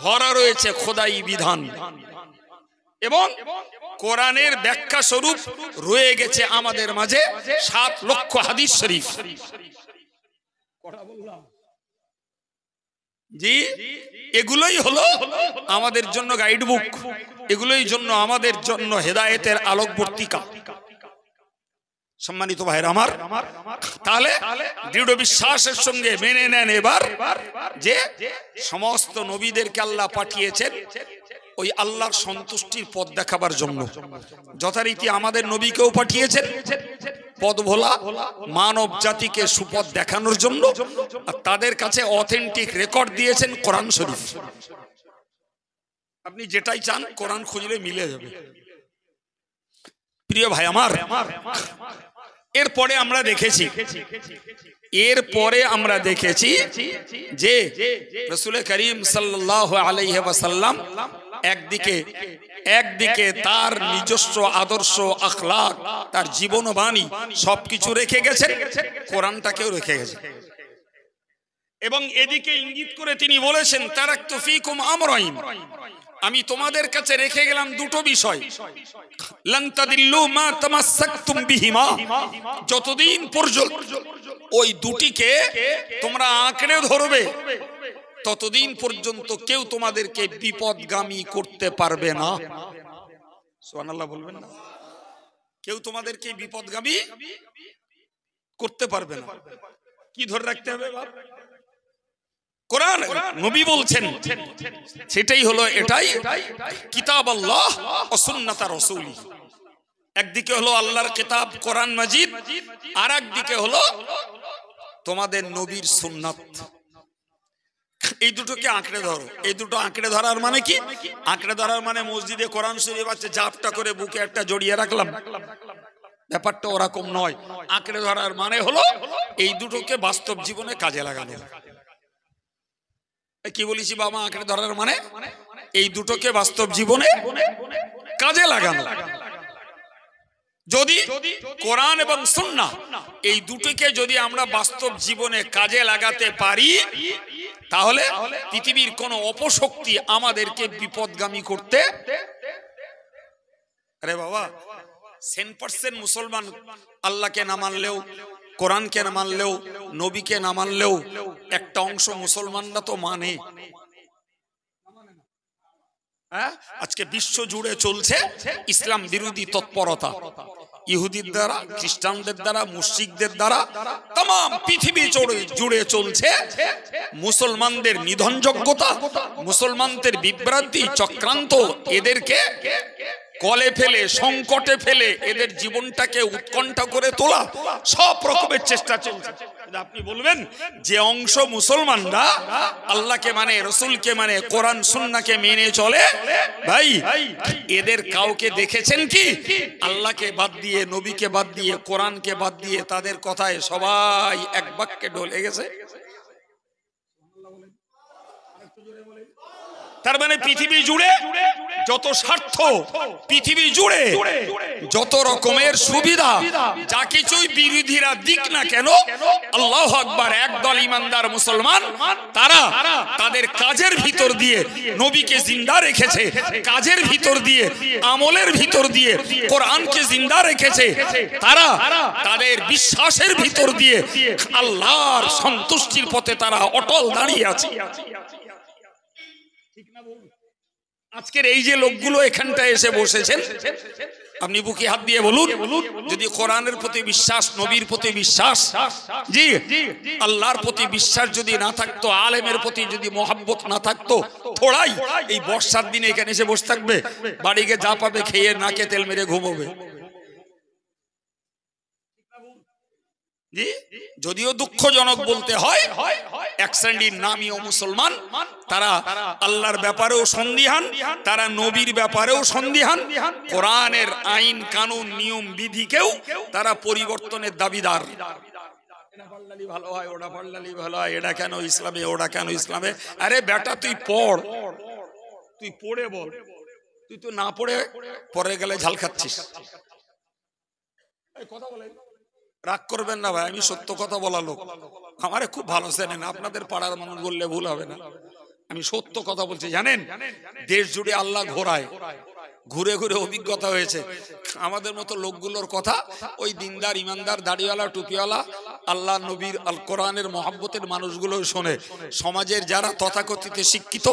ভরা রয়েছে খোদাই বিধান, এবং কোরআনের ব্যাখ্যা স্বরূপ রয়ে গেছে আমাদের মাঝে 7 লক্ষ হাদিস শরীফ। জি, এগুলোই হলো আমাদের জন্য গাইড বুক, এগুলোই জন্য আমাদের জন্য হেদায়েতের আলোকবর্তিকা। সম্মানিত ভাইরা আমার, তাহলে দৃঢ় বিশ্বাসের সঙ্গে মেনে নেন এবার যে সমস্ত নবীদেরকে আল্লাহ পাঠিয়েছেন ওই আল্লাহর সন্তুষ্টির পথ দেখাবার জন্য। যথারীতি আমাদের নবীকেও পাঠিয়েছেন পথ ভোলা মানব জাতিকে সুপথ দেখানোর জন্য, আর তাদের কাছে অথেন্টিক রেকর্ড দিয়েছেন কোরআন শরীফ। আপনি যেটাই চান কোরআন খুঁজলে মিলে যাবে। প্রিয় ভাই আমার, এরপরে আমরা দেখেছি যে রাসূল করিম সাল্লাল্লাহু আলাইহি ওয়াসাল্লাম একদিকে তার নিজস্ব আদর্শ, আখলাক, তার জীবনবাণী সবকিছু রেখে গেছেন, কোরআনটাকেও রেখে গেছেন, এবং এদিকে ইঙ্গিত করে তিনি বলেছেন তারাকতু ফীকুম আমরাইন, আমি তোমাদের কাছে রেখে গেলাম দুটো বিষয়, লান তাদিল্লু মা তামাসসাকতুম বিহিমা, যতদিন পর্যন্ত ওই দুটিকে তোমরা আঁকড়ে ধরবে ততদিন পর্যন্ত কেউ তোমাদেরকে বিপদগামী করতে পারবে না। সুবহানাল্লাহ বলবেন না? কেউ তোমাদেরকে বিপদগামী করতে পারবে না। কি ধরে রাখতে হবে? কোরআন। নবী বলছেন সেটাই হলো এটাই কিতাব আল্লাহ ও সুন্নাত রাসূলি। একদিকে হলো আল্লাহর কিতাব কোরআন মাজিদ, আর একদিকে হলো তোমাদের নবীর সুন্নাত। এই দুটোকে আঁকড়ে ধরো। এই দুটো আঁকড়ে ধরার মানে কি? আঁকড়ে ধরার মানে মসজিদে কোরআন শরীফ আছে, জাপটা করে বুকে একটা জড়িয়ে রাখলাম, ব্যাপারটা ওরকম নয়। আঁকড়ে ধরার মানে হলো এই দুটোকে বাস্তব জীবনে কাজে লাগানো। কি বলেছি বাবা? আঁকড়ে ধরার মানে এই দুটোকে বাস্তব জীবনে কাজে লাগানো। যদি কোরআন এবং সুন্নাহ এই দুটোকে যদি আমরা বাস্তব জীবনে কাজে লাগাতে পারি, তাহলে পৃথিবীর কোন অপশক্তি আমাদেরকে বিপদগামী করতে। আরে বাবা, 100% মুসলমান আল্লাহকে না মানলেও, কোরআনকে না মানলেও, নবীকে না মানলেও একটা অংশ মুসলমানরা তো মানে। আজকে বিশ্ব জুড়ে চলছে ইসলাম বিরোধী তৎপরতা, ইহুদির দ্বারা, খ্রিস্টানদের দ্বারা, মুশরিকদের দ্বারা तमाम পৃথিবী জুড়ে চলছে মুসলমানদের নিধনযোগ্যতা, মুসলমানদের বিভ্রান্তি চক্রান্ত, এদেরকে কলে ফেলে, সংকটে ফেলে, এদের জীবনটাকে উৎকণ্ঠা করে তোলা, সব রকমের চেষ্টা চলছে। আপনি বলবেন যে অংশ মুসলমানরা আল্লাহকে মানে, রসুলকে মানে, কোরআন সুন্নাহকে মেনে চলে, ভাই এদের কাউকে দেখেছেন কি আল্লাহকে বাদ দিয়ে, নবীকে বাদ দিয়ে, কোরআনকে বাদ দিয়ে তাদের কথায় সবাই এক বাক্যে ঢলে গেছে? তার মানে পৃথিবী জুড়ে যত স্বার্থ, পৃথিবী জুড়ে যত রকমের সুবিধা, যা কিছুই বিরোধীরা দিক না কেন, আল্লাহু আকবার, একদল ইমানদার মুসলমান তারা তাদের কাজের ভিতর দিয়ে নবীকে জিন্দা রেখেছে, কাজের ভিতর দিয়ে, আমলের ভিতর দিয়ে কোরআনকে জিন্দা রেখেছে, তারা তাদের বিশ্বাসের ভিতর দিয়ে আল্লাহর সন্তুষ্টির পথে তারা অটল দাঁড়িয়ে আছে। আজকের এই যে লোকগুলো এখানটায় এসে বসেছেন, আপনি বুকে হাত দিয়ে বলুন, যদি কোরআনের প্রতি বিশ্বাস, নবীর প্রতি বিশ্বাস, জি আল্লাহর প্রতি বিশ্বাস যদি না থাকতো, আলেমের প্রতি যদি মোহাব্বত না থাকতো, থোড়াই এই বর্ষার দিনে এখানে এসে বসে থাকবে, বাড়িকে যা পাবে খেয়ে নাকে তেল মেরে ঘুমোবে। যদিও দুঃখজনক বলতে হয়, এক শ্রেণীর নামীয় মুসলমান তারা আল্লাহর ব্যাপারেও সন্দিহান, তারা নবীর ব্যাপারেও সন্দিহান, কোরআনের আইন কানুন নিয়ম বিধিকেও তারা পরিবর্তনের দাবিদার। ভালো হয়, ওটা পাল্লালি ভালো হয়, এটা কেন ইসলামে, ওটা কেন ইসলামে? আরে বেটা তুই পড়, তুই পড়ে বল, তুই তো না পড়ে পরে গেলে ঝাল খাচ্ছিস। কথা বলে রাগ করবেন না ভাই, আমি সত্য কথা বলা লোক, আমারে খুব ভালো চেনেন, আপনাদের পাড়ার মানুষ বললে ভুল হবে না, আমি সত্য কথা বলছি। জানেন দেশ জুড়ে আল্লাহ ঘোরায়, ঘুরে ঘুরে অভিজ্ঞতা হয়েছে। আমাদের মতো লোকগুলোর কথা ওই দিনদার, ইমানদার, দাড়িওয়ালা, টুপিওয়ালা, আল্লাহ নবীর আল কোরআনের মহব্বতের মানুষগুলো শোনে। সমাজের যারা তথাকথিত শিক্ষিত,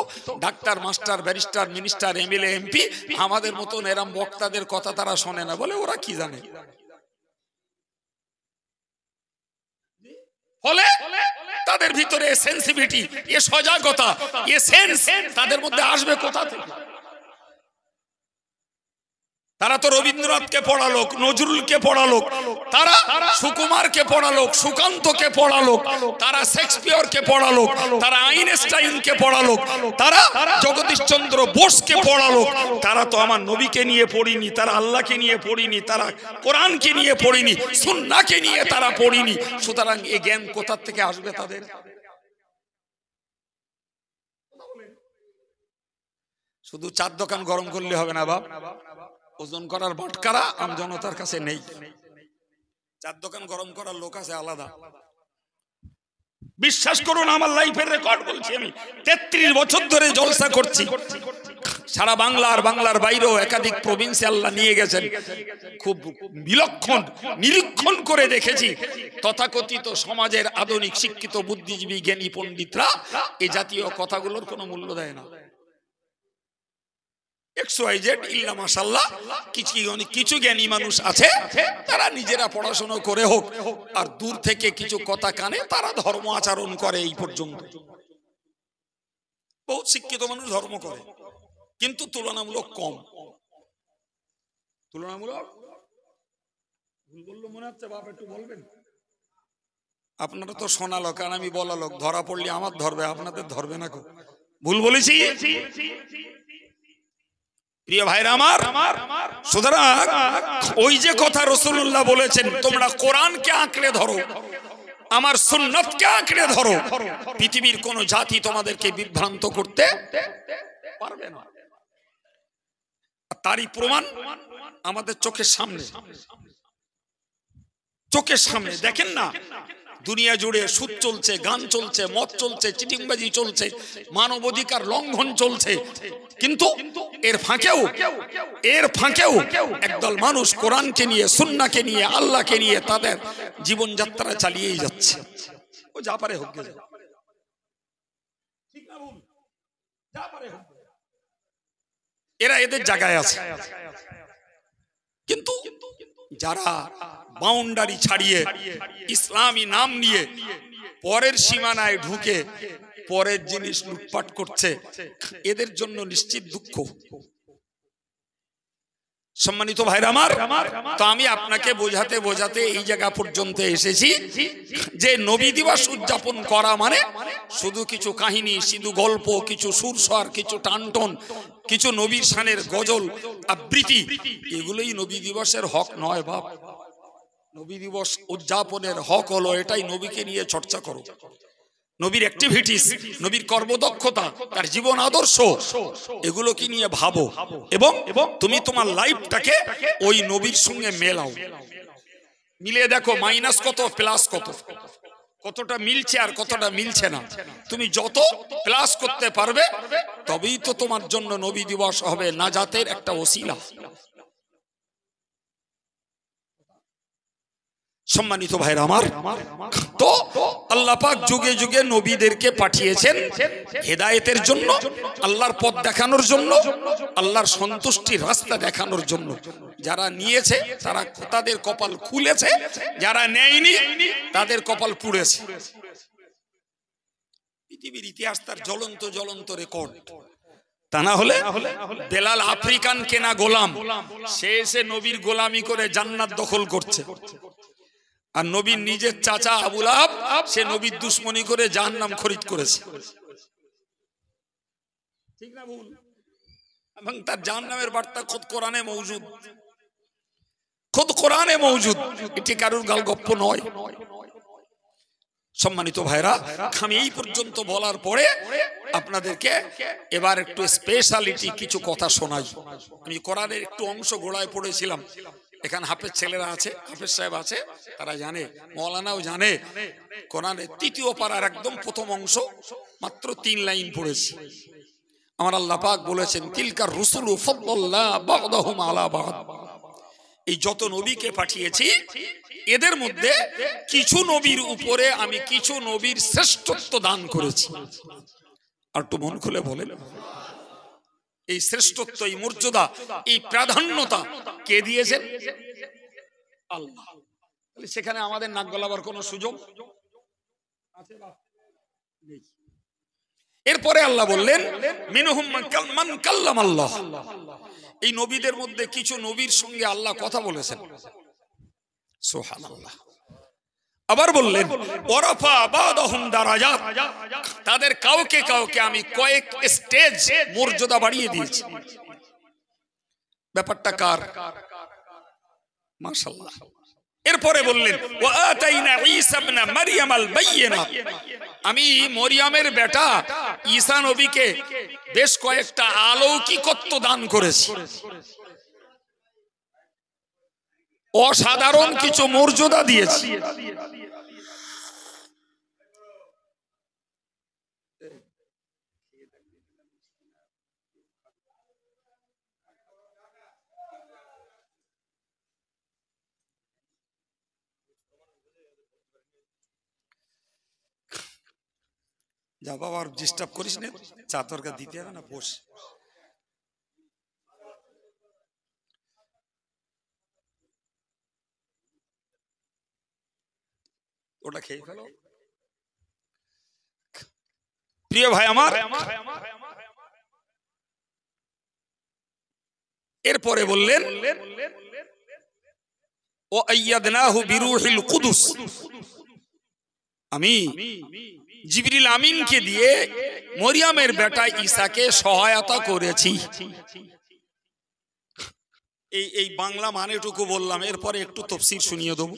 doctor, master, barrister, minister, MLA, MP, আমাদের মতন এরম বক্তাদের কথা তারা শোনে না, বলে ওরা কি জানে। ফলে তাদের ভিতরে সেন্সিটিভিটি, এ সজাগতা, এ সেন্স তাদের মধ্যে আসবে কোথা থেকে? তারা তো রবীন্দ্রনাথকে পড়ালো, নজরুলকে পড়ালো, তারা সুকুমারকে পড়ালো, সুকান্তকে পড়ালো, তারা শেক্সপিয়রকে পড়ালো, তারা আইনস্টাইনকে পড়ালো, তারা জগদীশচন্দ্র বোসকে পড়ালো। তারা তো আমার নবীকে নিয়ে পড়িনি, তারা আল্লাহকে নিয়ে পড়িনি, তারা কোরআনকে নিয়ে পড়িনি, সুন্নাহকে নিয়ে তারা পড়িনি। সুতরাং এই জ্ঞান কোথা থেকে আসবে তাদের? শুধু চার দোকান গরম করলে হবে না বাপ, ওজন করার বাটকারা আম জনতার কাছে নেই। চার দোকান গরম করার লোক আছে আলাদা। বিশ্বাস করুন, আমার লাইফের রেকর্ড বলছি, আমি 33 বছর ধরে জলসা করছি। সারা বাংলা আর বাংলার বাইরেও একাধিক প্রভিন্সে আল্লাহ নিয়ে গেছেন। খুব বিলক্ষণ নিরীক্ষণ করে দেখেছি, তথাকথিত সমাজের আধুনিক শিক্ষিত বুদ্ধিজীবী জ্ঞানী পণ্ডিতরা এই জাতীয় কথাগুলোর কোনো মূল্য দেয় না। কিছু জ্ঞানী মানুষ আছে, তারা নিজেরা পড়াশোনা করে হোক আর দূর থেকে কিছু কথা কানে, তারা ধর্ম আচরণ করে। এই পর্যন্ত বহুত শিক্ষিত মানুষ ধর্ম করে, কিন্তু তুলনামূলক কম। তুলনামূলক ভুল বললো মনে হচ্ছে, বাপ একটু বলবেন? আপনারা তো শোনা লোক আর আমি বলা লোক, ধরা পড়লে আমার ধরবে, আপনাদের ধরবে না। ভুল বলেছি প্রিয় ভাইরা আমার। সুতরাং ওই যে কথা রাসূলুল্লাহ বলেছেন, তোমরা কোরআনকে আঁকড়ে ধরো, আমার সুন্নাতকে আঁকড়ে ধরো, পৃথিবীর কোন জাতি তোমাদেরকে বিভ্রান্ত করতে পারবে না। তারই প্রমাণ আমাদের চোখের সামনে, চোখের সামনে দেখেন না, দুনিয়া জুড়ে সুদ চলছে, গান চলছে, মদ চলছে, চিটিংবাজি চলছে, মানবাধিকার লঙ্ঘন চলছে, কিন্তু এর ফাঁকেও একদল মানুষ কোরআনকে নিয়ে, সুন্নাহকে নিয়ে, আল্লাহকে নিয়ে তাদের জীবনযাত্রা চালিয়েই যাচ্ছে। ও যা পারে হোক, ঠিক না ভুল, যা পারে হোক। এরা এদের জায়গায় আছে। কিন্তু যারা বাউন্ডারি ছাড়িয়ে ইসলামী নাম নিয়ে পরের সীমানায় ঢুকে পরের জিনিস লুটপাট করছে, এদের জন্য নিশ্চিত দুঃখ। সম্মানিত ভাইরা আমার, তো আমি আপনাকে বোঝাতে বোঝাতে এই জায়গা পর্যন্ত এসেছি যে নবী দিবস উদযাপন করা মানে শুধু কিছু কাহিনী, শুধু গল্প, কিছু সুরস্বর, কিছু টানটন, কিছু নবীর শানের গজল আবৃত্তি, এগুলোই নবী দিবসের হক নয় বাপ। নবী দিবস উদযাপনের হক হলো এটাই, নবীকে নিয়ে চর্চা করো, নবীর অ্যাক্টিভিটিস, নবীর কর্মদক্ষতা, তার জীবন আদর্শ, এগুলোকে নিয়ে ভাবো এবং তুমি তোমার লাইফটাকে ওই নবীর সঙ্গে মেলাও। মিলিয়ে দেখো মাইনাস কত প্লাস কত, কতটা মিলছে আর কতটা মিলছে না। তুমি যত প্লাস করতে পারবে তবেই তো তোমার জন্য নবী দিবস হবে নাজাতের একটা ওসিলা। সম্মানিত ভাইরা আমার, তো আল্লাহ পাক যুগে যুগে নবীদেরকে পাঠিয়েছেন হেদায়েতের জন্য, আল্লাহর পথ দেখানোর জন্য, আল্লাহর সন্তুষ্টির রাস্তা দেখানোর জন্য। যারা নিয়েছে তারা তাদের কপাল খুলেছে, যারা নেয়নি তাদের কপাল পুড়েছে। পৃথিবীর ইতিহাস তার জ্বলন্ত জ্বলন্ত রেকর্ড। তা না হলে বেলাল আফ্রিকান কেনা গোলাম, সে এসে নবীর গোলামি করে জান্নাত দখল করছে, আর নবীর নিজের চাচা আবু লাহাব সে নবীর দুশমনি করে জাহান্নাম খরিদ করেছে। ঠিক না ভুল? এবং তার জাহান্নামের বার্তা খুদ কোরআনে মওজুদ, খুদ কোরআনে মওজুদ, এটি কারুর গালগপ্প নয়। সম্মানিত ভাইরা, আমি এই পর্যন্ত বলার পরে আপনাদেরকে এবার একটু স্পেশালিটি কিছু কথা শোনাই। আমি কোরআনের একটু অংশ গোড়ায় পড়েছিলাম, এখানে হাফেজ ছেলেরা আছে, হাফেজ সাহেব আছে, তারা জানে, মৌলানাও জানে। কোরআনের ৩য় পারার একদম প্রথম অংশ মাত্র ৩ লাইন পড়েছি। আমার আল্লাহ পাক বলেছেন, তিলকার রুসুলু ফাদ্দাল্লাহ বা'দাহুম আলা বা'দ। এই যত নবীকে পাঠিয়েছি এদের মধ্যে কিছু নবীর উপরে আমি কিছু নবীর শ্রেষ্ঠত্ব দান করেছি। আর একটু মন খুলে বলেন, এই শ্রেষ্ঠত্ব, এই মর্যাদা, এই প্রাধান্যতা কে দিয়েছেন? আল্লাহ। সেখানে আমাদের নাক গলাবার কোন সুযোগ আছে? এরপরে আল্লাহ বললেন, মিনহুম মান কাল্লামাল্লাহ। এই নবীদের মধ্যে কিছু নবীর সঙ্গে আল্লাহ কথা বলেছেন। সুবহানাল্লাহ। আবার বললেন, ওয়ারাফা বা'দাহুম দারাজাত, তাদের কাউকে কাউকে আমি কয়েক স্টেজ মর্যাদা বাড়িয়ে দিয়েছি। ব্যাপারটা কার? মাশাআল্লাহ। এরপরে বললেন, ওয়া আতাইনা ঈসা ইবনে মারইয়াম আল বাইয়িনাত, আমি মরিয়মের বেটা ঈসা নবীকে বেশ কয়েকটা অলৌকিকত্ব দান করেছি, অসাধারণ কিছু মর্যাদা দিয়েছি। যা বাবা, আর ডিস্টার্ব করিস না, চা তরকা দিতে হবে না, বস। ওটা খেয়ে ফেলো। প্রিয় ভাই আমার, এরপরে বললেন, ও আইয়াদনাহু বিরূহিল কুদুস, আমি জিবরিল আমিনকে দিয়ে মরিয়মের বেটা ঈসাকে সহায়তা করেছি। এই বাংলা মানেটুকু বললাম, এরপরে একটু তাফসীর শুনিয়ে দেব।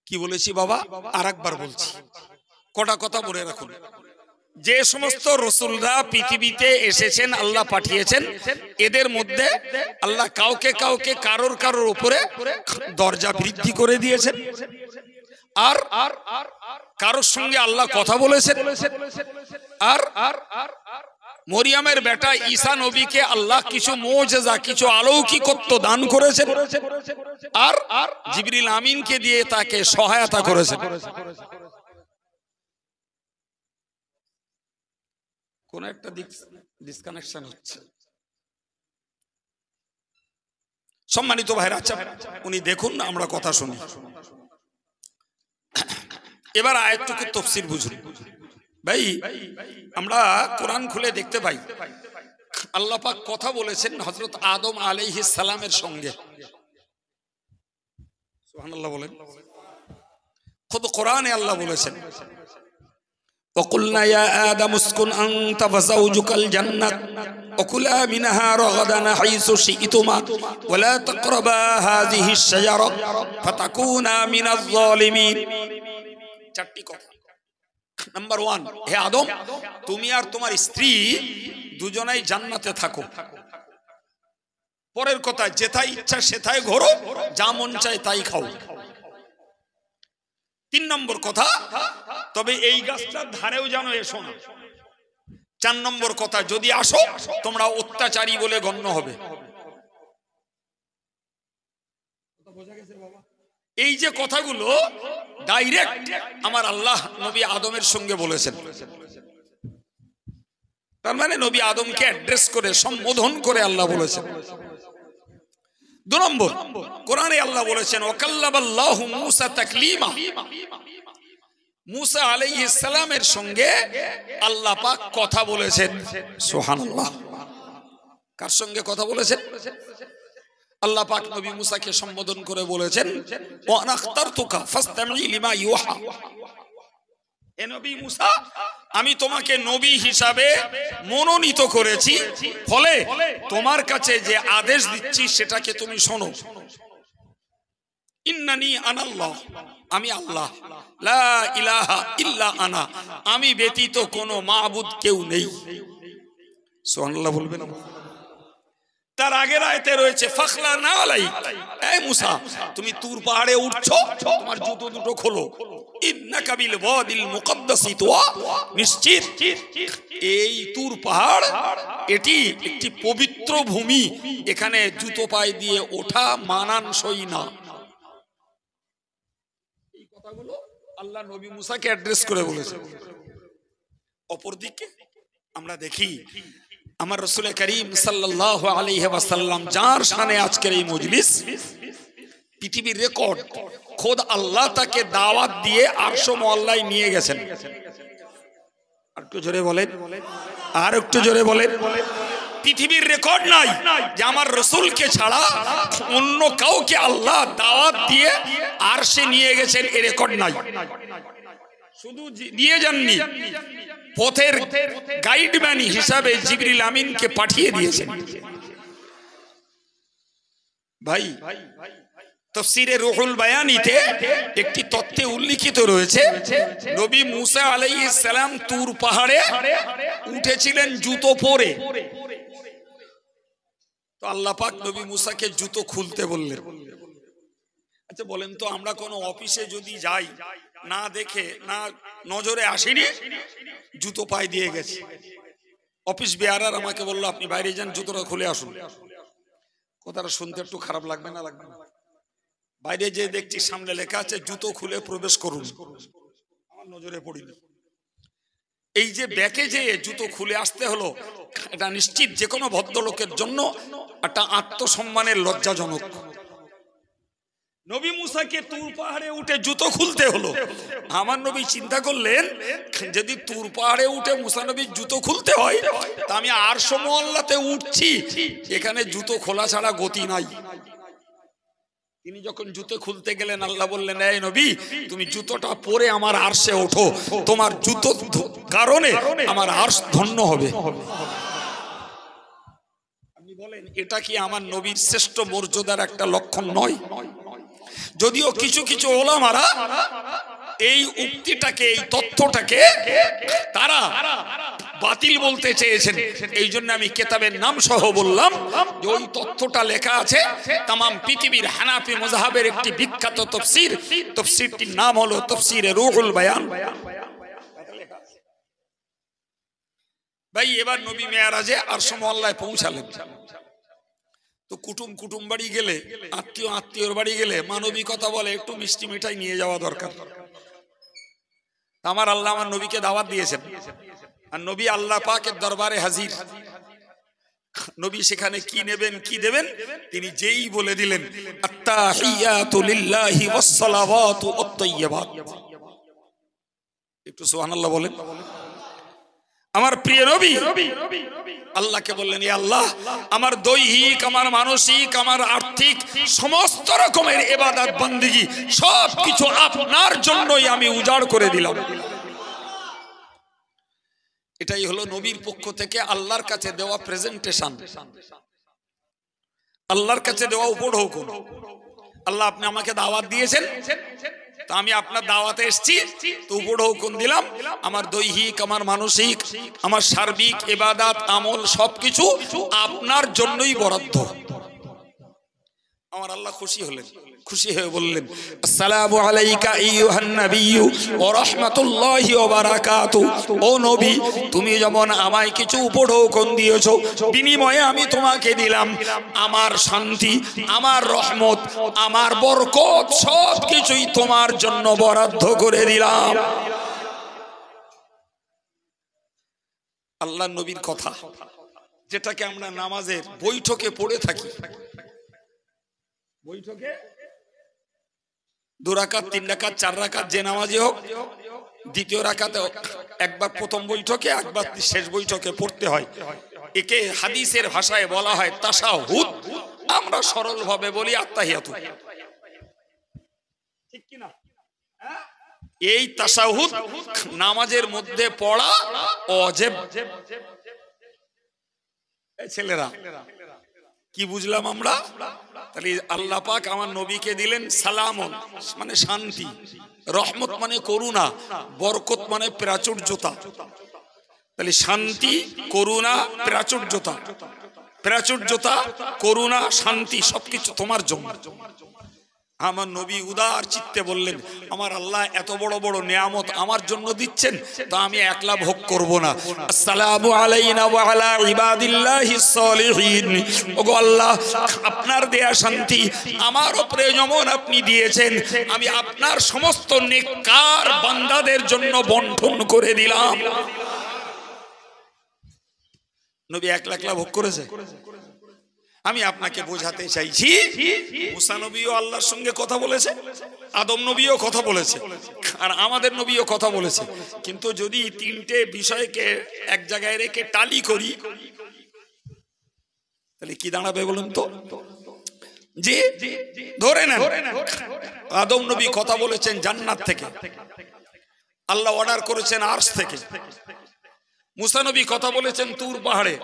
কি বলেছি বাবা? আরেকবার বলছি, কটা কথা বলে রাখুন। যে সমস্ত রাসূলরা পৃথিবীতে এসেছেন, আল্লাহ পাঠিয়েছেন, এদের মধ্যে আল্লাহ কাউকে কাউকে কারোর কারোর উপরে দরজা বৃদ্ধি করে দিয়েছেন, আর কারোর সঙ্গে আল্লাহ কথা বলেছেন। আর মরিয়মের বেটা ঈসা নবীকে আল্লাহ কিছু মুজিজা, কিছু অলৌকিকত্ব দান করেছেন, আর জিবরিল আমিনকে দিয়ে তাকে সহায়তা করেছেন। কোন একটা ডিসকানেকশন হচ্ছে। সম্মানিত ভাইরা, আচ্ছা উনি দেখুন, আমরা কথা শুনি। এবার আয়াতটুকু তাফসীর বুঝুন। ভাই, আমরা কোরআন খুলে দেখতে পাই আল্লাহ পাক কথা বলেছেন হযরত আদম আলাইহিস সালামের সঙ্গে। সুবহানাল্লাহ বলেন। খুদ কোরআনে আল্লাহ বলেছেন, وَقُلْنَا يَا آدَمُ اسْكُنْ أَنْتَ وَزَوْجُكَ الْجَنَّةَ وَكُلَا مِنْهَا رَغَدًا حَيْثُ شِئْتُمَا وَلَا تَقْرَبَا هَذِهِ الشَّجَرَةَ فَتَكُونَا مِنَ الظَّالِمِينَ। চারটি কথা। নাম্বার 1, হে আদম, তুমি আর তোমার স্ত্রী দুজনেই জান্নাতে থাকো। পরের কথা, যেথায় ইচ্ছা সেথায় ঘোরো, যা মন চায় তাই খাও। 3 নম্বর কথা, তবে এই গাছটার ধারেও যেন এসো না। 4 নম্বর কথা, যদি আসো তোমরা অত্যাচারী বলে গণ্য হবে। এই যে কথাগুলো ডাইরেক্ট আমার আল্লাহ নবী আদমের সঙ্গে বলেছেন। তার মানে নবী আদমকে অ্যাড্রেস করে, সম্বোধন করে আল্লাহ বলেছেন। 2 নম্বর, কোরআনে আল্লাহ বলেছেন ওয়াকাল্লামাল্লাহু মূসা তাকলিমা। মূসা আলাইহিস সালামের সঙ্গে আল্লাহ পাক কথা বলেছেন। সুবহানাল্লাহ। কার সঙ্গে কথা বলেছেন? আল্লাহ পাক নবী মূসাকে সম্বোধন করে বলেছেন ওয়া আনা আখতারতুকা ফাসতামি লিমা ইউহা। হে নবী মূসা, আমি তোমাকে নবী হিসাবে মনোনীত করেছি, ফলে তোমার কাছে যে আদেশ দিচ্ছি সেটাকে তুমি শোনো। ইন্নানি আনাল্লাহ, আমি আল্লাহ, লা ইলাহা ইল্লা আনা, আমি ব্যতীত কোনো মাবুদ কেউ নেই। সুবহানাল্লাহ বলবেন। তার আগের আয়াতে রয়েছে ফাখলানা আলাই, এই মূসা তুমি তুর পাহাড়ে উঠছো, তোমার জুতো দুটো খোলো। ইন্নাকা বিল ওয়াদিল মুকদ্দাসি তুয়া, নিশ্চিত এই তুর পাহাড় এটি একটি পবিত্র ভূমি, এখানে জুতো পায়ে দিয়ে ওঠা মানানসই না। এই কথাগুলো আল্লাহ নবী মূসাকে অ্যাড্রেস করে বলেছে। অপরদিকে আমরা দেখি আমার রাসূল করিম সাল্লাল্লাহু আলাইহি ওয়াসাল্লাম, যার শানে আজকের এই মজলিস, পৃথিবীর রেকর্ড, খোদ আল্লাহ তাকে দাওয়াত দিয়ে আরশ মুআল্লায় নিয়ে গেছেন। আর একটু জোরে বলেন, আর একটু জোরে বলেন। পৃথিবীর রেকর্ড নাই যে আমার রাসূলকে ছাড়া অন্য কাউকে আল্লাহ দাওয়াত দিয়ে আরশে নিয়ে গেছেন, এই রেকর্ড নাই। শুধু দিয়ে যাননি, পথের গাইডম্যান হিসাবে জিবরিল আমিনকে পাঠিয়ে দিয়েছেন। ভাই, তাফসীরে রুহুল বায়ানিতে একটি তথ্যে উল্লেখিত রয়েছে নবী মূসা আলাইহিস সালাম তুর পাহাড়ে উঠেছিলেন জুতো পরে। তো আল্লাহ পাক নবী মূসাকে জুতো খুলতে বললেন। আচ্ছা বলেন তো, আমরা কোনো অফিসে যদি যাই, না দেখে না নজরে আসেনি, জুতো পায়ে দিয়ে গেছে, অফিস বেয়ারার আমাকে বললো আপনি বাইরে যান, জুতোটা খুলে আসুন। কথাটা শুনতে একটু খারাপ লাগবে না? লাগবে না? বাইরে যে দেখছি সামনে লেখা আছে জুতো খুলে প্রবেশ করুন, আমার নজরে পড়িনি। এই যে ব্যাকে যে জুতো খুলে আসতে হলো, এটা নিশ্চিত যে কোনো ভদ্রলোকের জন্য একটা আত্মসম্মানের লজ্জাজনক। নবী মূসাকে তুর পাহাড়ে উঠে জুতো খুলতে হলো। আমার নবী চিন্তা করলেন, যদি তুর পাহাড়ে উঠে মূসা নবীর জুতো খুলতে হয়, তা আমি আরশ মুআল্লাতে উঠছি, এখানে জুতো খোলা ছাড়া গতি নাই। তিনি যখন জুতো খুলতে গেলেন, আল্লাহ বললেন এই নবী, তুমি জুতোটা পরে আমার আরশে ওঠো, তোমার জুতো কারণে আমার আরশ ধন্য হবে। আপনি বলেন, এটা কি আমার নবীর শ্রেষ্ঠ মর্যাদার একটা লক্ষণ নয়? যদিও কিছু কিছু ওলামারা এই উক্তিটাকে, এই তথ্যটাকে তারা বাতিল বলতে চেয়েছেন, এই জন্য আমি কিতাবের নাম সহ বললাম যে ওই তথ্যটা লেখা আছে তামাম পৃথিবীর হানাফি মাযহাবের একটি বিখ্যাত তাফসীর, তাফসীরটির নাম হলো তাফসীরে রুহুল বায়ান। ভাই, এবার নবী মেরাজে আরশ মুআল্লায় পৌঁছালেন। তো কুটুম বাড়ি গেলে, আত্মীয়র বাড়ি গেলে মানবিকতা বলে একটু মিষ্টি মিঠাই নিয়ে যাওয়া দরকার। আমার আল্লাহ আমার নবীকে দাওয়াত দিয়েছেন, আর নবী আল্লাহ পাকের দরবারে হাজির। নবী সেখানে কি নেবেন কি দেবেন তিনি যেই বলে দিলেন আত্তাহিয়াতু লিল্লাহি ওয়াস সালাওয়াতু আত-তাইয়্যিবাত। একটু সুবহানাল্লাহ বলেন। আমার প্রিয় নবী আল্লাহকে বললেন, হে আল্লাহ, আমার দৈহিক, আমার মানসিক, আমার আর্থিক সমস্ত রকমের ইবাদত বندگی সবকিছু আপনার জন্যই আমি উজাড় করে দিলাম। এটাই হলো নবীর পক্ষ থেকে আল্লাহর কাছে দেওয়া প্রেজেন্টেশন, আল্লাহর কাছে দেওয়া উপঢৌকন। আল্লাহ আপনি আমাকে দাওয়াত দিয়েছেন, তো আমি আপনার দাওয়াতে এসেছি, তো উপঢৌকন দিলাম। আমার দৈহিক, আমার মানসিক, আমার সার্বিক ইবাদত আমল সবকিছু আপনার জন্যই বরাদ্দ। আমার আল্লাহ খুশি হলেন, খুশি হয়ে বললেন আসসালামু আলাইকা আইয়ুহান নাবিয়্যু ওয়া রাহমাতুল্লাহি ওয়া বারাকাতুহু। ও নবী, তুমি যেমন আমায় কিছু উপঢৌকন দিয়েছো, বিনিময়ে আমি তোমাকে দিলাম আমার শান্তি, আমার রহমত, আমার বরকত সবকিছুই তোমার জন্য বরাদ্দ করে দিলাম। আল্লাহর নবীর কথা, যেটাকে আমরা নামাজের বৈঠকে পড়ে থাকি, বৈঠকে 2 রাকাত 3 রাকাত 4 রাকাত যে নামাজই হোক, দ্বিতীয় রাকাতে একবার প্রথম বৈঠকে, একবার শেষ বৈঠকে পড়তে হয়। একে হাদিসের ভাষায় বলা হয় তাশাহুদ, আমরা সরল ভাবে বলি আত্তাহিয়াতু। ঠিক কি না? এই তাশাহুদ নামাজের মধ্যে পড়া ওয়াজিব। এই ছেলেরা কি বুঝলাম আমরা? তাহলে আল্লাহ পাক আমার নবীকে দিলেন সালামুন মানে শান্তি, রহমত মানে করুণা, বরকত মানে প্রাচুর্যতা। তাহলে শান্তি, করুণা, প্রাচুর্যতা, প্রাচুর্যতা, করুণা, শান্তি সবকিছু তোমার জন্য। আমার নবী উদার চিত্তে বললেন, আমার আল্লাহ এত বড় বড় নিয়ামত আমার জন্য দিচ্ছেন, তো আমি একলা ভোগ করব না। আসসালামু আলাইনা ওয়া আলা ইবাদিল্লাহিস সালিহিন। ওগো আল্লাহ, আপনার দেয়া শান্তি আমার উপরে যেমন আপনি দিয়েছেন, আমি আপনার সমস্ত নেককার বান্দাদের জন্য বন্টন করে দিলাম। নবী একলা ভোগ করেছে? আমি আপনাকে বোঝাতে চাইছি, মুসা নবীও আল্লাহর সঙ্গে কথা বলেছে, আদম নবীও কথা বলেছে, আর আমাদের নবীও কথা বলেছে। কিন্তু যদি তিনটে বিষয়কে এক জায়গায় রেখে টালি করি, তাহলে কি দাঁড়াবে বলুন তো? যে ধরে নেন আদম নবী কথা বলেছেন জান্নাত থেকে, আল্লাহ অর্ডার করেছেন আরশ থেকে। মুসা নবী কথা বলেছেন তুর পাহাড়ে,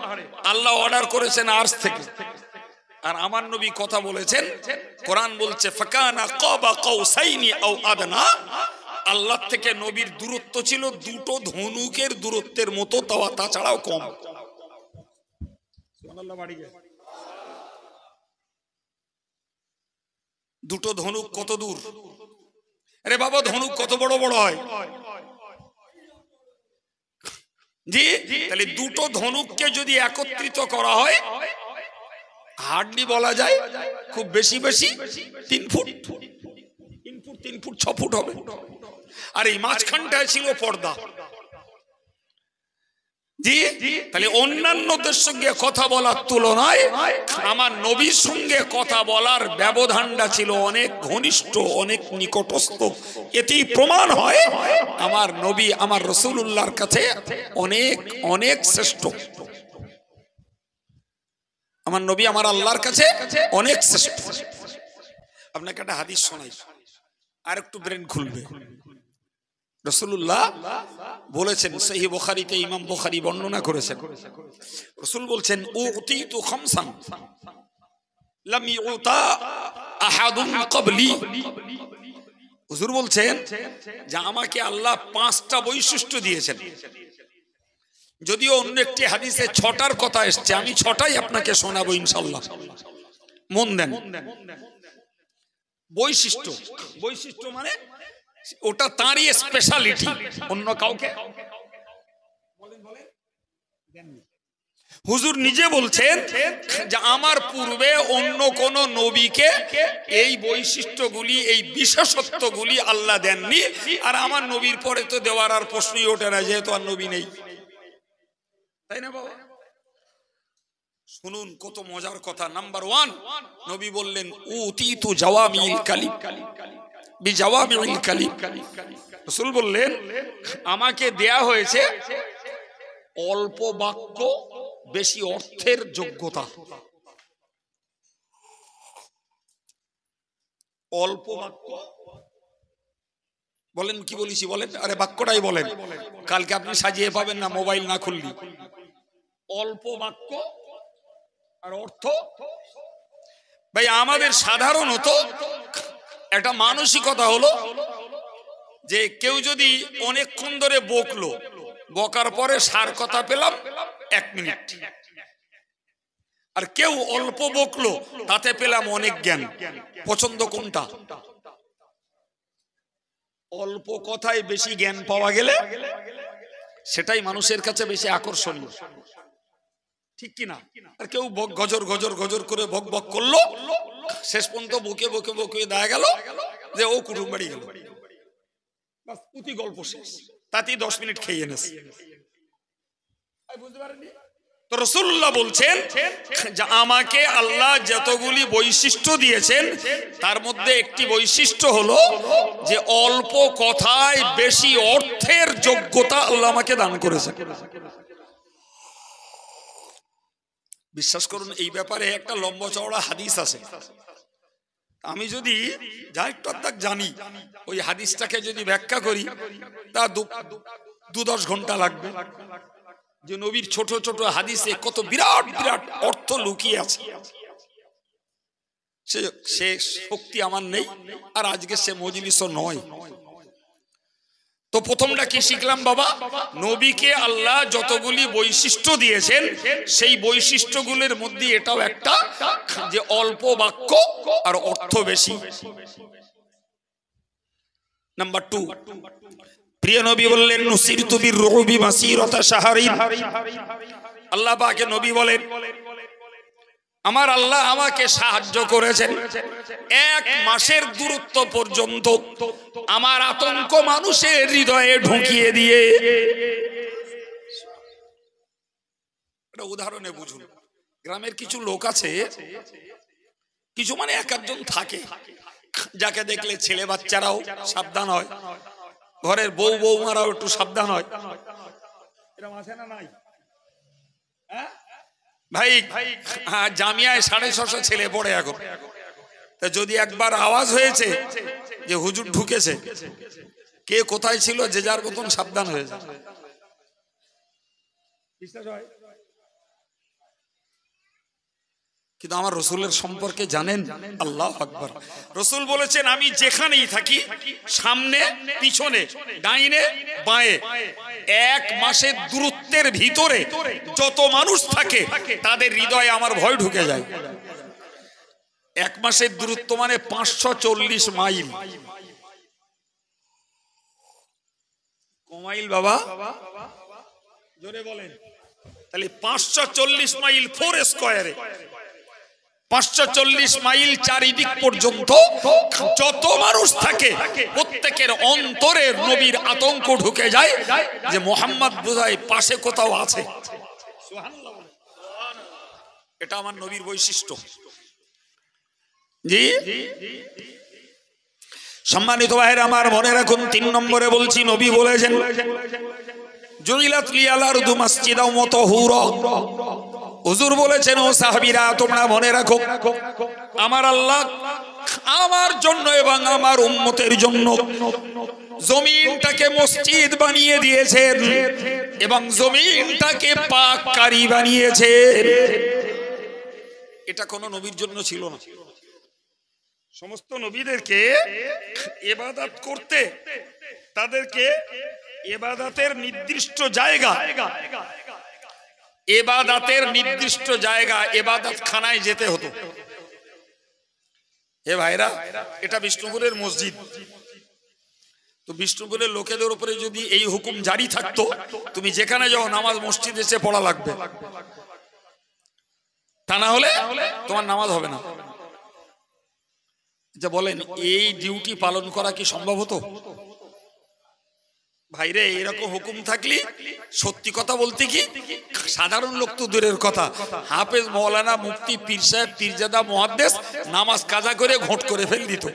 আল্লাহ অর্ডার করেছেন আরশ থেকে। আর আমার নবী কথা বলেছেন, কোরআন বলছে ফাকানা কাবা কাউসাইনি আও আদনা, আল্লাহ থেকে নবীর দূরত্ব ছিল 2টো ধনুকের দূরত্বের মতো, তাছাড়াও কম। সুবহানাল্লাহ। বাড়ি গিয়ে 2টো ধনুক কত দূর? আরে বাবা, ধনুক কত বড় বড় হয় জি। তাহলে 2টো ধনুককে যদি একত্রিত করা হয়, হার্ডলি বলা যায় খুব বেশি 3 ফুট, 3 ফুট 6 ফুট হবে। আর এই মাঝখানটায় ছিল পর্দা জি। তাহলে অন্যান্যদের সঙ্গে কথা বলার তুলনায় আমার নবীর সঙ্গে কথা বলার ব্যবধানটা ছিল অনেক ঘনিষ্ঠ, অনেক নিকটস্থ। এতেই প্রমাণ হয় আমার নবী আমার রাসূলুল্লাহর কাছে অনেক অনেক শ্রেষ্ঠ। আমার নবী আমার আল্লাহর কাছে অনেক শ্রেষ্ঠ। আপনাকে একটা হাদিস শোনাই, আর একটু ব্রেন খুলবে। রাসূলুল্লাহ বলেছেন, সহিহ বুখারীতে ইমাম বুখারী বর্ণনা করেছেন, রাসূল বলছেন উতিতু খামসান লাম ইউতা আহাদুন ক্বাবলি। হুজুর বলছেন যে আমাকে আল্লাহ 5টা বৈশিষ্ট্য দিয়েছেন। যদিও অন্য একটি হাদিসে 6টার কথা এসছে, আমি 6টাই আপনাকে শোনাবো ইনশাআল্লাহ। মন দেন। বৈশিষ্ট্য, বৈশিষ্ট্য মানে ওটা তারই স্পেশালিটি, অন্য কাউকে হুজুর নিজে বলছেন যে আমার পূর্বে অন্য কোন নবীকে এই বৈশিষ্ট্যগুলি, এই বিশেষত্বগুলি আল্লাহ দেননি। আর আমার নবীর পরে তো দেওয়ার আর প্রশ্নই ওঠে না, যেহেতু আর নবী নেই। তাই না বাবা? শুনুন কত মজার কথা। নাম্বার 1, নবী বললেন উতিতু জাওয়ামিল কালিম বিজাওয়ামিল কালিম। রাসূল বললেন আমাকে দেয়া হয়েছে অল্প বাক্য বেশি অর্থের যোগ্যতা। অল্প বাক্য বলেন, কি বলেছি বলেন? আরে বাক্যটাই বলেন, কালকে আপনি সাজিয়ে পাবেন না মোবাইল না খুললি। অল্প বাক্য আর অর্থ। ভাই আমাদের সাধারণত একটা মানসিকতা হলো যে কেউ যদি অনেকক্ষণ ধরে বকলো, বকার পরে সার কথা পেলাম 1 মিনিট, আর কেউ অল্প বকলো তাতে পেলাম অনেক জ্ঞান। পছন্দ কোনটা? অল্প কথায় বেশি জ্ঞান পাওয়া গেলে সেটাই মানুষের কাছে বেশি আকর্ষণীয়, ঠিক কিনা? আর কেউ গজর গজর গজর করে বক বক করলো, শেষ পর্যন্ত বকে বকে বকে দেখা গেল যে ও কুটুম বাড়ি গেল, বাস পুঁথি গল্প শেষ, তাতেই 10 মিনিট খেয়ে এনেছে। বুঝতে পারেননি তো? রাসূলুল্লাহ বলছেন যে আমাকে আল্লাহ যতগুলি বৈশিষ্ট্য দিয়েছেন তার মধ্যে একটি বৈশিষ্ট্য হলো যে অল্প কথায় বেশি অর্থের যোগ্যতা আল্লাহ আমাকে দান করেছেন। বিশ্বাস করুন এই ব্যাপারে একটা লম্বা চওড়া হাদিস আছে। আমি যদি যা একটু জানি ওই হাদিসটাকে যদি ব্যাখ্যা করি তা 2-10 ঘন্টা লাগবে। যে নবীর ছোট ছোট হাদিসে কত বিরাট বিরাট অর্থ লুকিয়ে আছে, সে শক্তি আমার নেই, আর আজকে সে মজলিসও নয়। তো প্রথমটা কি শিখলাম বাবা? নবীকে আল্লাহ যতগুলি বৈশিষ্ট্য দিয়েছেন সেই বৈশিষ্ট্যগুলোর মধ্যে এটাও একটা, যে অল্প বাক্য আর অর্থ বেশি। নাম্বার 2, প্রিয় নবী বললেন নুসিরতু বিররুবি মাসিরাতা শাহরিন। আল্লাহ পাকে নবী বলেন আমার আল্লাহ আমাকে সাহায্য করেছেন 1 মাসের দূরত্ব পর্যন্ত আমার আতঙ্ক মানুষের হৃদয়ে ঢুকিয়ে দিয়ে। এটা উদাহরণে বুঝুন। গ্রামের কিছু লোক আছে, কিছু মানে 1-1 থাকে, যাকে দেখলে ছেলে বাচ্চারাও সাবধান হয়, ঘরের বউ বৌমারাও একটু সাবধান হয়। এরকম আছে না নাই? ভাই জামিয়ায় 650 ছেলে পড়ে এখন। তা যদি একবার আওয়াজ হয়েছে যে হুজুর ঢুকেছে, কে কোথায় ছিল যে যার মতন সাবধান হয়েছে। কিন্তু আমার রসুলের সম্পর্কে জানেন? আল্লাহু আকবার। রসুল বলেছেন আমি যেখানেই থাকি, সামনে পিছনে ডাইনে বাঁয়ে, 1 মাসের দূরত্বের ভিতরে যত মানুষ থাকে তাদের হৃদয়ে আমার ভয় ঢুকে যায়। 1 মাসের দূরত্ব মানে 540 মাইল। কমাইল বাবা জোরে বলেন। তাহলে 540 মাইল 4 স্কয়ারে, 540 মাইল চারিদিক পর্যন্ত যত মানুষ থাকে প্রত্যেকের অন্তরে নবীর আতঙ্ক ঢুকে যায় যে মোহাম্মদ বোধহয় পাশে কোথাও আছে। এটা আমার নবীর বৈশিষ্ট্য। জি সম্মানিত ভাইরা আমার, মনে রাখুন 3 নম্বরে বলছি, নবী বলেছেন জুইলাত লিয়াল আরদু মাসজিদাও ওয়া তাহুরা। হুজুর বলেছেন ও সাহাবীরা তোমরা মনে রাখো আমার আল্লাহ আমার জন্য এবং আমার উম্মতের জন্য জমিনটাকে মসজিদ বানিয়ে দিয়েছেন এবং জমিনটাকে পাককারী বানিয়েছেন। এটা কোন নবীর জন্য ছিল না। সমস্ত নবীদেরকে ইবাদত করতে তাদেরকে ইবাদতের নির্দিষ্ট জায়গা, ইবাদতের নির্দিষ্ট জায়গা ইবাদত খানায় যেতে হতো। এ ভাইরা এটা বিষ্ণুপুরের মসজিদ, তো বিষ্ণুপুরের লোকেদের উপরে যদি এই হুকুম জারি থাকতো তুমি যেখানে যাও নামাজ মসজিদে এসে পড়া লাগবে, তা না হলে তোমার নামাজ হবে না। যা বলেন এই ডিউটি পালন করা কি সম্ভব হতো? ভাইরে এরকম হুকুম থাকলি সত্যি কথা বলতে কি সাধারণ লোক তো দূরের কথা, হাফেজ মৌলানা মুফতি পীর সাহেব পীরজাদা মুহাদ্দিস নামাজ কাজা করে ঘোট করে ফেল দিত।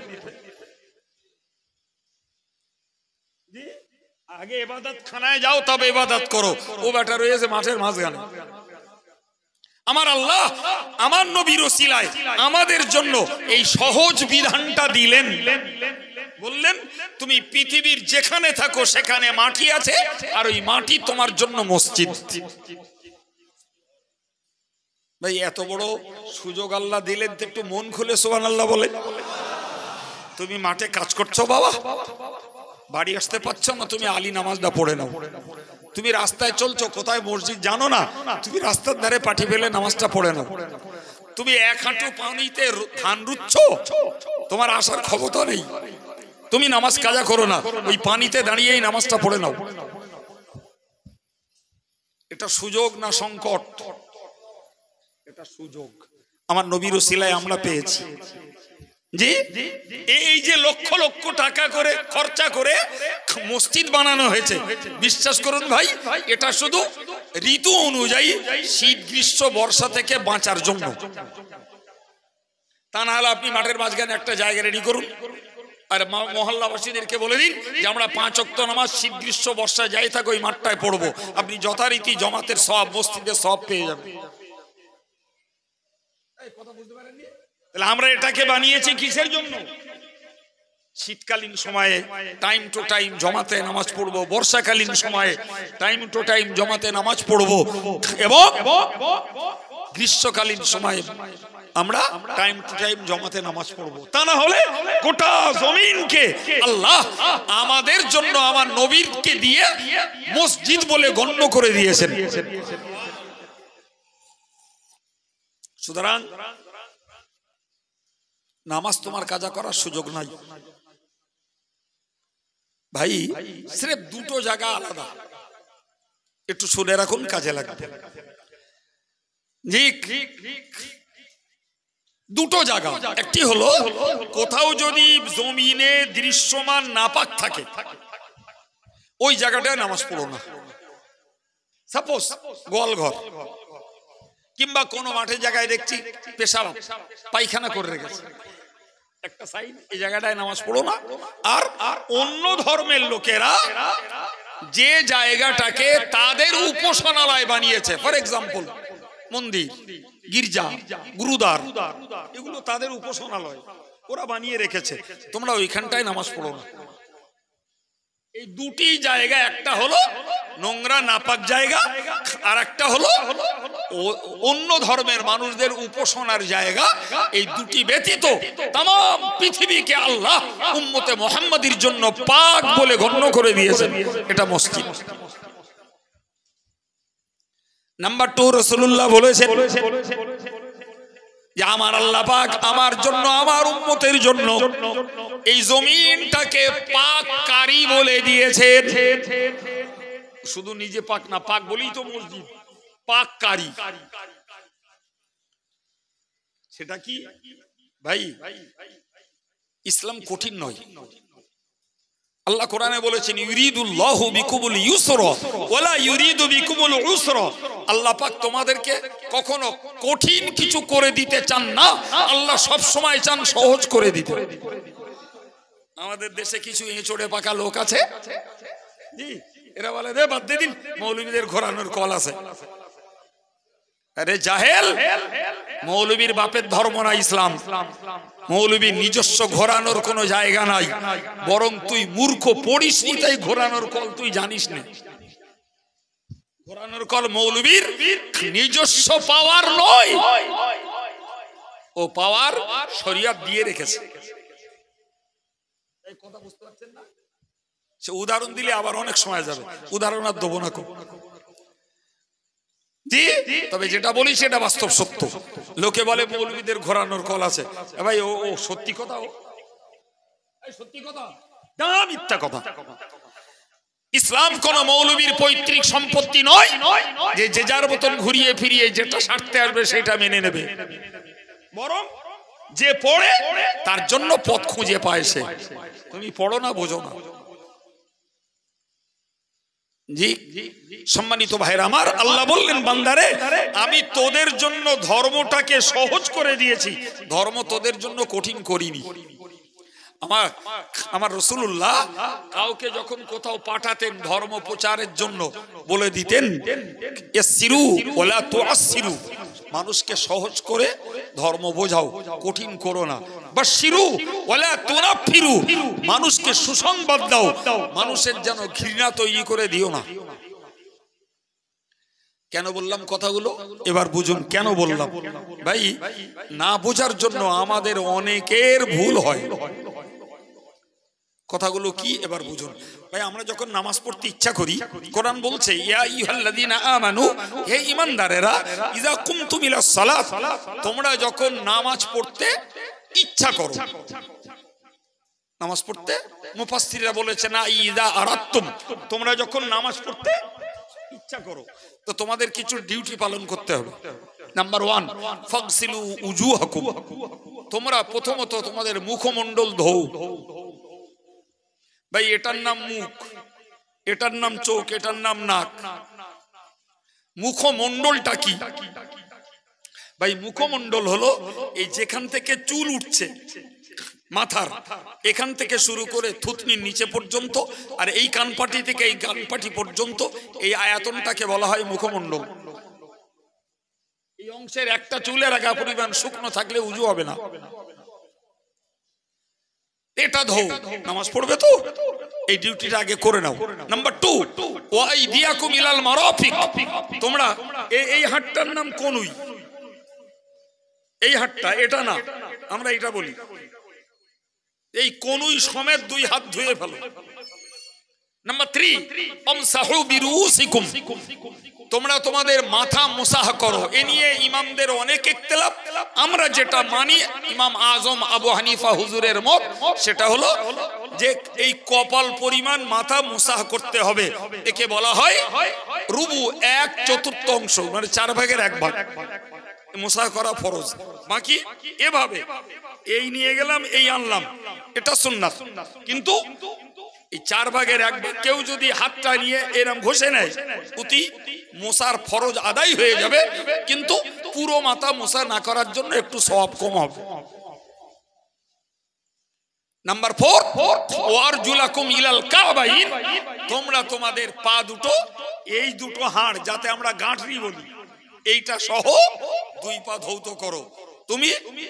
আগে ইবাদত খানায় যাও তবে ইবাদত করো, ও বেটা রয়েছে মাঠের মাঝখানে। আমার আল্লাহ আমার নবীর ওসিলায় আমাদের জন্য এই সহজ বিধানটা দিলেন, বললেন তুমি পৃথিবীর যেখানে থাকো সেখানে মাটি আছে আর ওই মাটি তোমার জন্য মসজিদ। ভাই এত বড় সুযোগ আল্লাহ দিলেন তো একটু মন খুলে সুবহানাল্লাহ বলে। তুমি মাঠে কাজ করছো বাবা, বাড়ি আসতে পারছো না, তুমি আলী নামাজটা পড়ে নাও। তুমি রাস্তায় চলছো, কোথায় মসজিদ জানো না, তুমি রাস্তার ধারে পাটি ফেলে নামাজটা পড়ে নাও। তুমি এক হাঁটু পানিতে ধান রুচ্ছ, তোমার আসার ক্ষমতা নেই, তুমি নামাজ কাজা করো না, ওই পানিতে দাঁড়িয়েই নামাজটা পড়ে নাও। এটা সুযোগ না সংকট? এটা সুযোগ আমার নবীর ওসিলায় আমরা পেয়েছি। জি, এই যে লক্ষ লক্ষ টাকা করে খরচা করে মসজিদ বানানো হয়েছে, বিশ্বাস করুন ভাই এটা শুধু ঋতু অনুযায়ী শীত গ্রীষ্ম বর্ষা থেকে বাঁচার জন্য। তা না হলে আপনি মাঠের মাঝখানে একটা জায়গা রেডি করুন আর মহল্লাবাসীদেরকে বলে দিন যে আমরা 5 ওয়াক্ত নামাজ শীত গ্রীষ্ম বর্ষা যাই থাকো ওই মাঠটায় পড়বো, আপনি যথারীতি জমাতের সওয়াব মসজিদের সওয়াব পেয়ে যাবেন। কথা বুঝতে পারেননি? তাহলে আমরা এটাকে বানিয়েছি কিসের জন্য? শীতকালীন সময়ে টাইম টু টাইম জমাতে নামাজ পড়বো, বর্ষাকালীন সময়ে টাইম টু টাইম জমাতে নামাজ পড়বো, এবং গ্রীষ্মকালীন সময়ে আমরা টাইম টু টাইম জমাতে নামাজ পড়বো। তা না হলে গোটা জমিনকে আল্লাহ আমাদের জন্য আমার নবীকে দিয়ে মসজিদ বলে গণ্য করে দিয়েছেন। সুতরাং নামাজ তোমার কাজা করার সুযোগ নাই ভাই। সির্ফ দুটো জায়গা আলাদা, একটু শুনে রাখুন, কাজে লাগবে। দুটো জায়গা, একটি হলো কোথাও যদি জমিনে দৃশ্যমান নাপাক থাকে ওই জায়গাটায় নামাজ পড়ো না। সাপোজ গোয়ালঘর কিংবা কোনো মাঠের জায়গায় দেখছি পেশাব পায়খানা করে রেখেছে একটা সাইড, এই জায়গাটায় নামাজ পড়ো না। আর অন্য ধর্মের লোকেরা যে জায়গাটাকে তাদের উপাসনালয় বানিয়েছে, ফর এক্সাম্পল মন্দির, গির্জা, গুরুদ্বার, এগুলো তাদের উপাসনালয়, ওরা বানিয়ে রেখেছে, তোমরা ওইখানটায় নামাজ পড়ো না। এই দুটি জায়গা, একটা হলো নোংরা নাপাক জায়গা আর একটা হলো অন্য ধর্মের মানুষদের উপাসনার জায়গা। এই দুটি ব্যতীত तमाम পৃথিবীকে আল্লাহ উম্মতে মুহাম্মাদির জন্য পাক বলে গণ্য করে দিয়েছেন, এটা মসজিদ। নাম্বার 2, রাসূলুল্লাহ বলেছেন যে আমার আল্লাহ পাক আমার জন্য আমার উম্মতের জন্য এই জমিনটাকে পাককারী বলে দিয়েছেন। শুধু নিজে পাক না, পাক বলেই তো মসজিদ, পাককারী। সেটা কি ভাই? ইসলাম কঠিন নয়। আল্লাহ কোরআনে বলেছেন ইউরিদুল্লাহু বিকুমুল ইউসরা ওয়ালা ইউরিদু বিকুমুল উসরা। আল্লাহ পাক তোমাদেরকে কখনো কঠিন কিছু করে দিতে চান না, আল্লাহ সব সময় চান সহজ করে দিতে। আমাদের দেশে কিছু এঁচড়ে পাকা লোক আছে, জি, এরা বলে রে বাদ দিয়ে দিন, মৌলবীদের ঘোরানোর কল আছে। আরে জাহেল, মৌলবীর বাপের ধর্ম না ইসলাম। মৌলবীর নিজস্ব ঘোরানোর কোনো জায়গা নাই, বরং তুই মূর্খ, পড়িসনি তাই ঘোরানোর কল তুই জানিস না। ঘোরানোর কল মৌলবীর নিজস্ব পাওয়ার নয়, ও পাওয়ার শরিয়ত দিয়ে রেখেছে। এই কথা বুঝতে পারছেন না? সে উদাহরণ দিলে আবার অনেক সময় যাবে, উদাহরণ আর দেবো না। জি, তবে যেটা বলি সেটা বাস্তব সত্য। লোকে বলে মৌলবীদের ঘোরানোর কল আছে, ভাই ও সত্যি কথা, সত্যি কথা না মিথ্যা কথা। ইসলাম কোন মৌলবীর পৈতৃক সম্পত্তি নয় যে যে যার মতন ঘুরিয়ে ফিরিয়ে যেটা স্বার্থে আসবে সেটা মেনে নেবে, বরং যে পড়ে তার জন্য পথ খুঁজে পায় সে। তুমি পড়ো না, বোঝো না। জি সম্মানিত ভাইরা আমার, আল্লাহ বললেন বান্দারে আমি তোদের জন্য ধর্মটাকে সহজ করে দিয়েছি, ধর্ম তোদের জন্য কঠিন করিনি। আমার রাসূলুল্লাহ কাউকে যখন কোথাও পাঠাতেন ধর্ম প্রচারের জন্য বলে দিতেন ইয়াসসিরু ওয়ালা তুআসসিরু, মানুষকে সহজ করে ধর্ম বোঝাও, কঠিন করো না। বাশশিরু ওয়ালা তুনাফিরু, মানুষকে সুসংবাদ দাও, মানুষের যেন ঘৃণা তৈরি করে দিও না। কেন বললাম কথাগুলো এবার বুঝুন। কেন বললাম ভাই, না বোঝার জন্য আমাদের অনেকের ভুল হয়। কথাগুলো কি এবার বুঝুন ভাই। আমরা যখন নামাজ পড়তে ইচ্ছা করি, কোরআন বলছে ইয়া আইয়ুহাল্লাযীনা আমানু, হে ঈমানদারেরা, ইযা কুমতুম ইলাস সালাত, তোমরা যখন নামাজ পড়তে ইচ্ছা করো। নামাজ পড়তে মুফাসসিররা বলেছে না ইযা আরাদতুম, তোমরা যখন নামাজ পড়তে ইচ্ছা করো তো তোমাদের কিছু ডিউটি পালন করতে হবে। নাম্বার 1, ফাগসিলু উজুহাকুম, তোমরা প্রথমত তোমাদের মুখমণ্ডল ধোও। ভাই এটার নাম মুখ, এটার নাম চোখ, এটার নাম নাক। মুখমণ্ডলটা কি ভাই? মুখমণ্ডল হলো এই যেখান থেকে চুল উঠছে মাথার, এখান থেকে শুরু করে থুতনির নিচে পর্যন্ত, আর এই কানপাটি থেকে এই কানপাটি পর্যন্ত, এই আয়তনটাকে বলা হয় মুখমণ্ডল। এই অংশের একটা চুলের আগা পরিমাণ শুকনো থাকলে উজু হবে না। এটা ধোও, নামাজ পড়বে তো এই ডিউটিটা আগে করে নাও। নাম্বার 2, ওয়াইদিয়াকুম ইলাল মারাফিক, তোমরা এই হাতটার নাম কনুই, এই হাতটা, এটা না, আমরা এটা বলি, এই কনুই সমেত 2 হাত ধুয়ে ফেলো। নাম্বার 3, আমসাহু বিরুসিকুম, তোমরা তোমাদের মাথা মুসাহ করো। এ নিয়ে ইমামদের অনেক ইখতিলাফ। আমরা যেটা মানি ইমাম আজম আবু হানিফা হুজুরের মত, সেটা হলো যে এই কপাল পরিমাণ মাথা মুসাহ করতে হবে। একে বলা হয় রুবু, 1/4 মানে 4 ভাগের 1 ভাগ মুসাহ করা ফরজ। বাকি এভাবে এই নিয়ে গেলাম, এই আনলাম, এটা সুন্নাত। কিন্তু এই 4 ভাগের 1 ভাগ কেউ যদি হাতটা নিয়ে এরকম ঘষে নেয়, অতি মোসার ফরজ আদায় হয়ে যাবে, কিন্তু পুরো মাথা মোসা না করার জন্য একটু সওয়াব কম হবে। নাম্বার 4, ওয়ারজুলাকুম ইলাল কাবাইন, তোমরা তোমাদের পা দুটো, এই দুটো হাড় যাতে আমরা গাঁটরি বলি, এইটা সহ 2 পা ধৌত করো, তুমি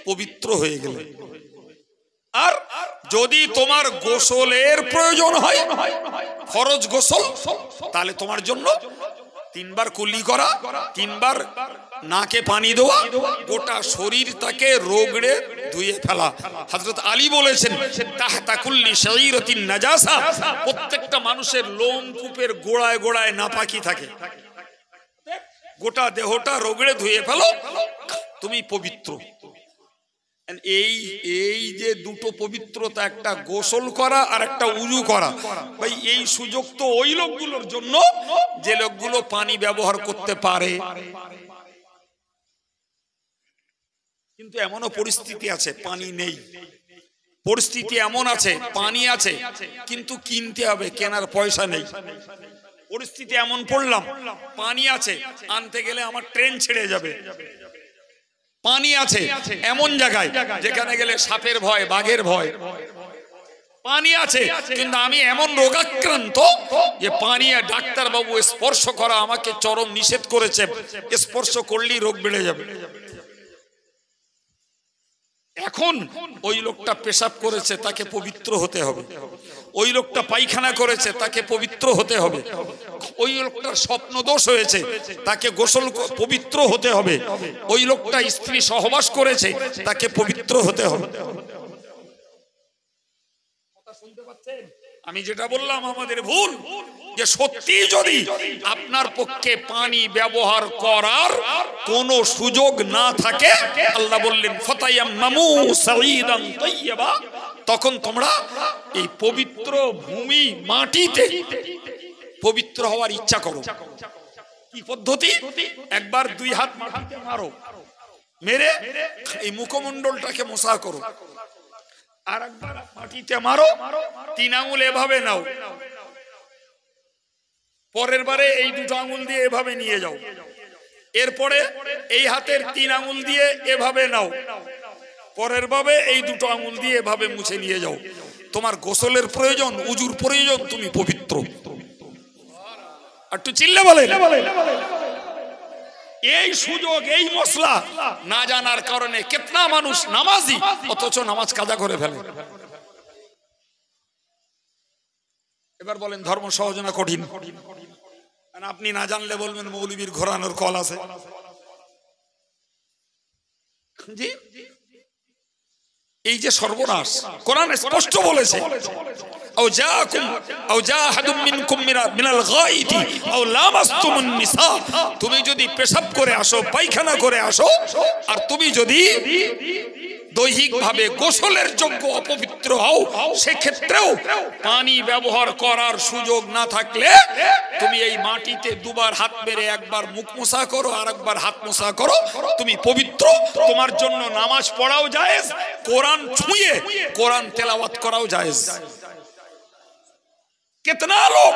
পবিত্র হয়ে গেলে। আর যদি তোমার গোসলের প্রয়োজন হয়, ফরজ গোসল, তাহলে তোমার জন্য 3 বার কুলি করা, 3 বার নাকে পানি দেওয়া, গোটা শরীর তাকে রোগড়ে ধুয়ে ফেলা। হযরত আলী বলেছেন তাহতা কুল্লি শাইরাতিন নাজাসা, প্রত্যেকটা মানুষের লোমকূপের গোড়ায় গোড়ায় নাপাকি থাকে, গোটা দেহটা রোগড়ে ধুয়ে ফেলো, তুমি পবিত্র। এই যে দুটো পবিত্রতা, একটা গোসল করা আর একটা উজু করা, ভাই এই সুযোগ তো ওই লোকগুলোর জন্য যে লোকগুলো পানি ব্যবহার করতে পারে। কিন্তু এমনও পরিস্থিতি আছে পানি নেই, পরিস্থিতি এমন আছে পানি আছে কিন্তু কিনতে হবে, কেনার পয়সা নেই। পরিস্থিতি এমন পড়লাম পানি আছে, আনতে গেলে আমার ট্রেন ছেড়ে যাবে। পানি আছে এমন জায়গায় যেখানে গেলে সাপের ভয়, বাঘের ভয়। পানি আছে কিন্তু আমি এমন রোগাক্রান্ত যে পানি আর ডাক্তার বাবু স্পর্শ করা আমাকে চরম নিষেধ করেছে, স্পর্শ করলেই রোগ বেড়ে যাবে। এখন ওই লোকটা পেশাব করেছে, তাকে পবিত্র হতে হবে। ওই লোকটা পায়খানা করেছে, তাকে পবিত্র হতে হবে। ওই লোকটার স্বপ্ন দোষ হয়েছে, তাকে গোসল পবিত্র হতে হবে। ওই লোকটা স্ত্রী সহবাস করেছে, তাকে পবিত্র হতে হবে। আমি যেটা বললাম আমাদের ভুল, যে সত্যি যদি আপনার পক্ষে পানি ব্যবহার করার কোন সুযোগ না থাকে, আল্লাহ বললেন ফাতায়াম্মামু সাঈদান তাইয়্যিবা, তখন তোমরা এই পবিত্র ভূমি মাটিতে পবিত্র হওয়ার ইচ্ছা করো। কি পদ্ধতি? একবার 2 হাত মাটিতে মারো, মেরে এই মুখমণ্ডলটাকে মোসা করো। আর একবার মাটিতে মারো, 3 আঙ্গুল এভাবে নাও, পরের বারে এই দুটো আঙুল দিয়ে এভাবে নিয়ে যাও, এরপরে এই হাতের 3 আঙুল দিয়ে এভাবে নাও, পরের ভাবে এই দুটো আঙুল দিয়ে এভাবে মুছে নিয়ে যাও। তোমার গোসলের প্রয়োজন, উজুর প্রয়োজন, তুমি পবিত্র। একটু চিল্লে বলে। এই সুযোগ, এই মশলা না জানার কারণে কেতনা মানুষ নামাজি অথচ নামাজ কাজা করে ফেলে। এবার বলেন ধর্ম সহজ না কঠিন? আপনি না জানলে বলবেন মৌলবীর ঘোরানোর কল আছে। জি, এই যে সর্বনাশ, কোরআন স্পষ্ট বলেছে আও জাআকুম আও জাআহাদুম মিনকুম মিনাল গায়তি আও লামাসতুমুন নিসা, তুমি যদি পেশাব করে আসো, পায়খানা করে আসো, আর তুমি যদি দৈহিকভাবে গোসলের যোগ্য অপবিত্র হও, সেক্ষেত্রেও পানি ব্যবহার করার সুযোগ না থাকলে তুমি এই মাটিতে দুবার হাত মেরে একবার মুখ মোছা করো আর একবার হাত মোছা করো, তুমি পবিত্র। তোমার জন্য নামাজ পড়াও জায়েজ, কোরআন ছুঁয়ে কোরআন তেলাওয়াত করাও জায়েজ। কেতনা লোক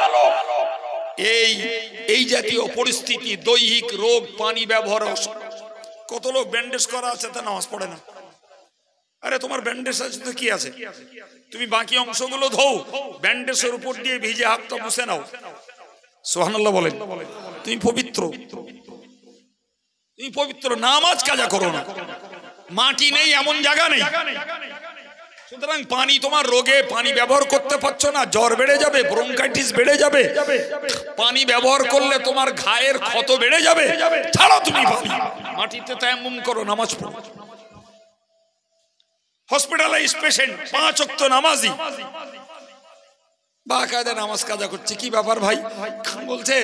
এই জাতীয় পরিস্থিতি, দৈহিক রোগ, পানি ব্যবহার, কত লোক ব্যান্ডেজ করা আছে তা নামাজ পড়ে না। আরে তোমার ব্যান্ডেজ আছে তো কি আছে, তুমি বাকি অংশগুলো ধোও, ব্যান্ডেজের উপর দিয়ে ভিজে হাতটা মুছে নাও। সুবহানাল্লাহ বলেন। তুমি পবিত্র, তুমি পবিত্র, নামাজ কাজা করো না। মাটি নেই এমন জায়গা নেই, সুতরাং পানি তোমার রোগে, পানি ব্যবহার করতে পারছো না, জ্বর বেড়ে যাবে, ব্রঙ্কাইটিস বেড়ে যাবে, পানি ব্যবহার করলে তোমার ঘায়ের ক্ষত বেড়ে যাবে, ছাড়ো তুমি পানি, মাটিতে তায়াম্মুম করো, নামাজ পড়ো। হসপিটালাইজ পেশেন্ট, 5 ওয়াক্ত নামাজি, বাকায়দা নামাজ কাজা করছে। কি ব্যাপার ভাই? বলছে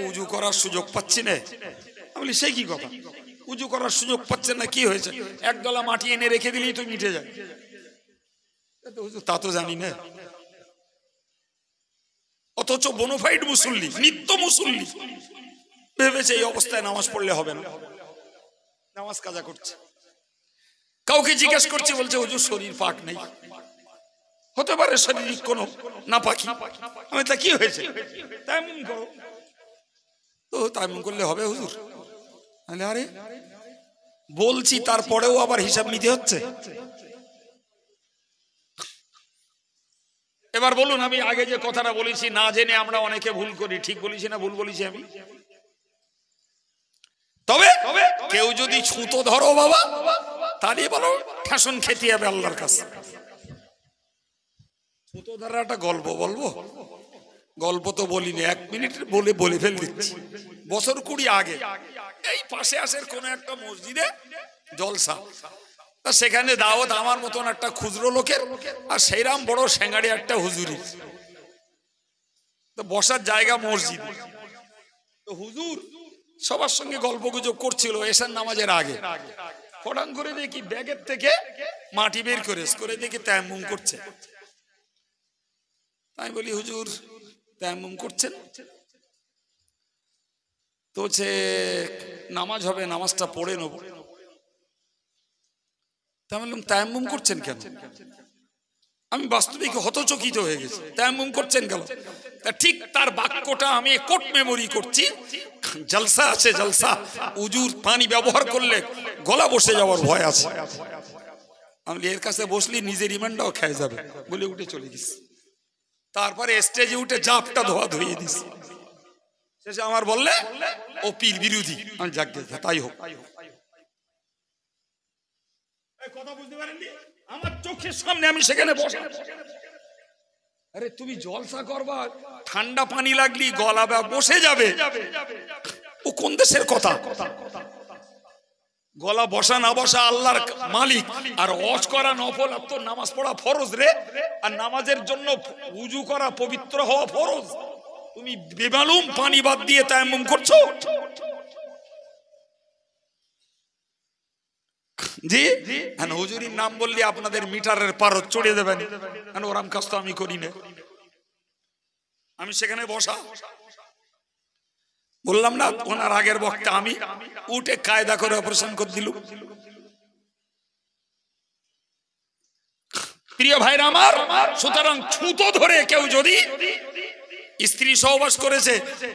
উজু করার সুযোগ পাচ্ছি না। আমি বলি সেই কি কথা, উজু করার সুযোগ পাচ্ছেন না, কি হয়েছে? এক ডলা মাটি এনে রেখে দিলেই তো মিটে যায়। তা তো জানি না, অথচ বোনোফাইড মুসল্লি, নিত্য মুসল্লি, ভেবেছে এই অবস্থায় নামাজ পড়লে হবে না, নামাজ কাজা করছে। কাউকে জিজ্ঞেস করছে, বলছে হুজুর শরীর পাক নেই। হতে পারে শারীরিক কোনো নাপাকি। আমি তা কি হয়েছে? তায়াম্মুম করো। তো তায়াম্মুম করলে হবে হুজুর? আরে বলছি, তারপরেও আবার হিসাব নিতে হচ্ছে। এবার বলুন, আমি আগে যে কথাটা বলেছি, না জেনে আমরা অনেকে ভুল করি, ঠিক বলেছি না ভুল বলেছি আমি? তবে কেউ যদি ছুতো ধরো বাবা, তাহলে বলো ঠেসন খেতে হবে আল্লাহর কাছে। ছুতো ধরার একটা গল্প বলবো? গল্প তো বলিনি, 1 মিনিট বলে ফেল দিচ্ছি। বছর 20 আগে এই পাশে আসের কোন একটা মসজিদে জলসা, তা সেখানে দাওয়াত আমার মতন একটা খুচরো লোকের, আর সেইরাম বড় সেঙ্গাড়ি একটা হুজুরি। তো বসার জায়গা মসজিদ। তো হুজুর সবার সঙ্গে গল্প গুজব করছিল এশার নামাজের আগে। ফটাং করে দেখি ব্যাগের থেকে মাটি বের করে দেখি তায়াম্মুম করছে। আমি বলি হুজুর তায়াম্মুম করছেন? তো সে নামাজ হবে, নামাজটা পড়ে নেব। তা বললাম তায়াম্মুম করছেন কেন? আমি বাস্তবিক হতচকিত হয়ে গেছি, তায়াম্মুম করছেন কেন? তা ঠিক তার বাক্যটা আমি কোট মেমোরি করছি। জলসা আছে, জলসা, উজুর পানি ব্যবহার করলে গলা বসে যাওয়ার ভয় আছে। আমি এর কাছে বসলি নিজের ইমানটাও খেয়ে যাবে বলে উঠে চলে গেছি। তারপরে স্টেজে উঠে জাপটা ধুয়ে দিছি। শেষে আমার বললে ও পীর বিরোধী। আমি যাকে তাই হোক। কথা বুঝতে পারেননি? আমার চোখের সামনে আমি সেখানে বসে। আরে তুমি জলসা করবা, ঠান্ডা পানি লাগলি গলা বসে যাবে, ও কোন দেশের কথা? গলা বসা না বসা আল্লাহর মালিক। আর ওয়াজ করা নফল, আর তোর নামাজ পড়া ফরজ রে। আর নামাজের জন্য উজু করা, পবিত্র হওয়া ফরজ। তুমি বেমালুম পানি বাদ দিয়ে তায়াম্মুম করছো। জি হ্যাঁ, হুজুরির নাম বললে আপনাদের মিটারের পারদ চড়িয়ে দেবেন। ওরাম কাজ তো আমি করি না। আমি সেখানে বসা, বললাম না ওনার আগের বক্তা, আমি উঠে কায়দা করে অপারেশন করে দিল। প্রিয় ভাইরা আমার, সুতরাং ছুতো ধরে কেউ যদি স্ত্রী সহবাস করেছে,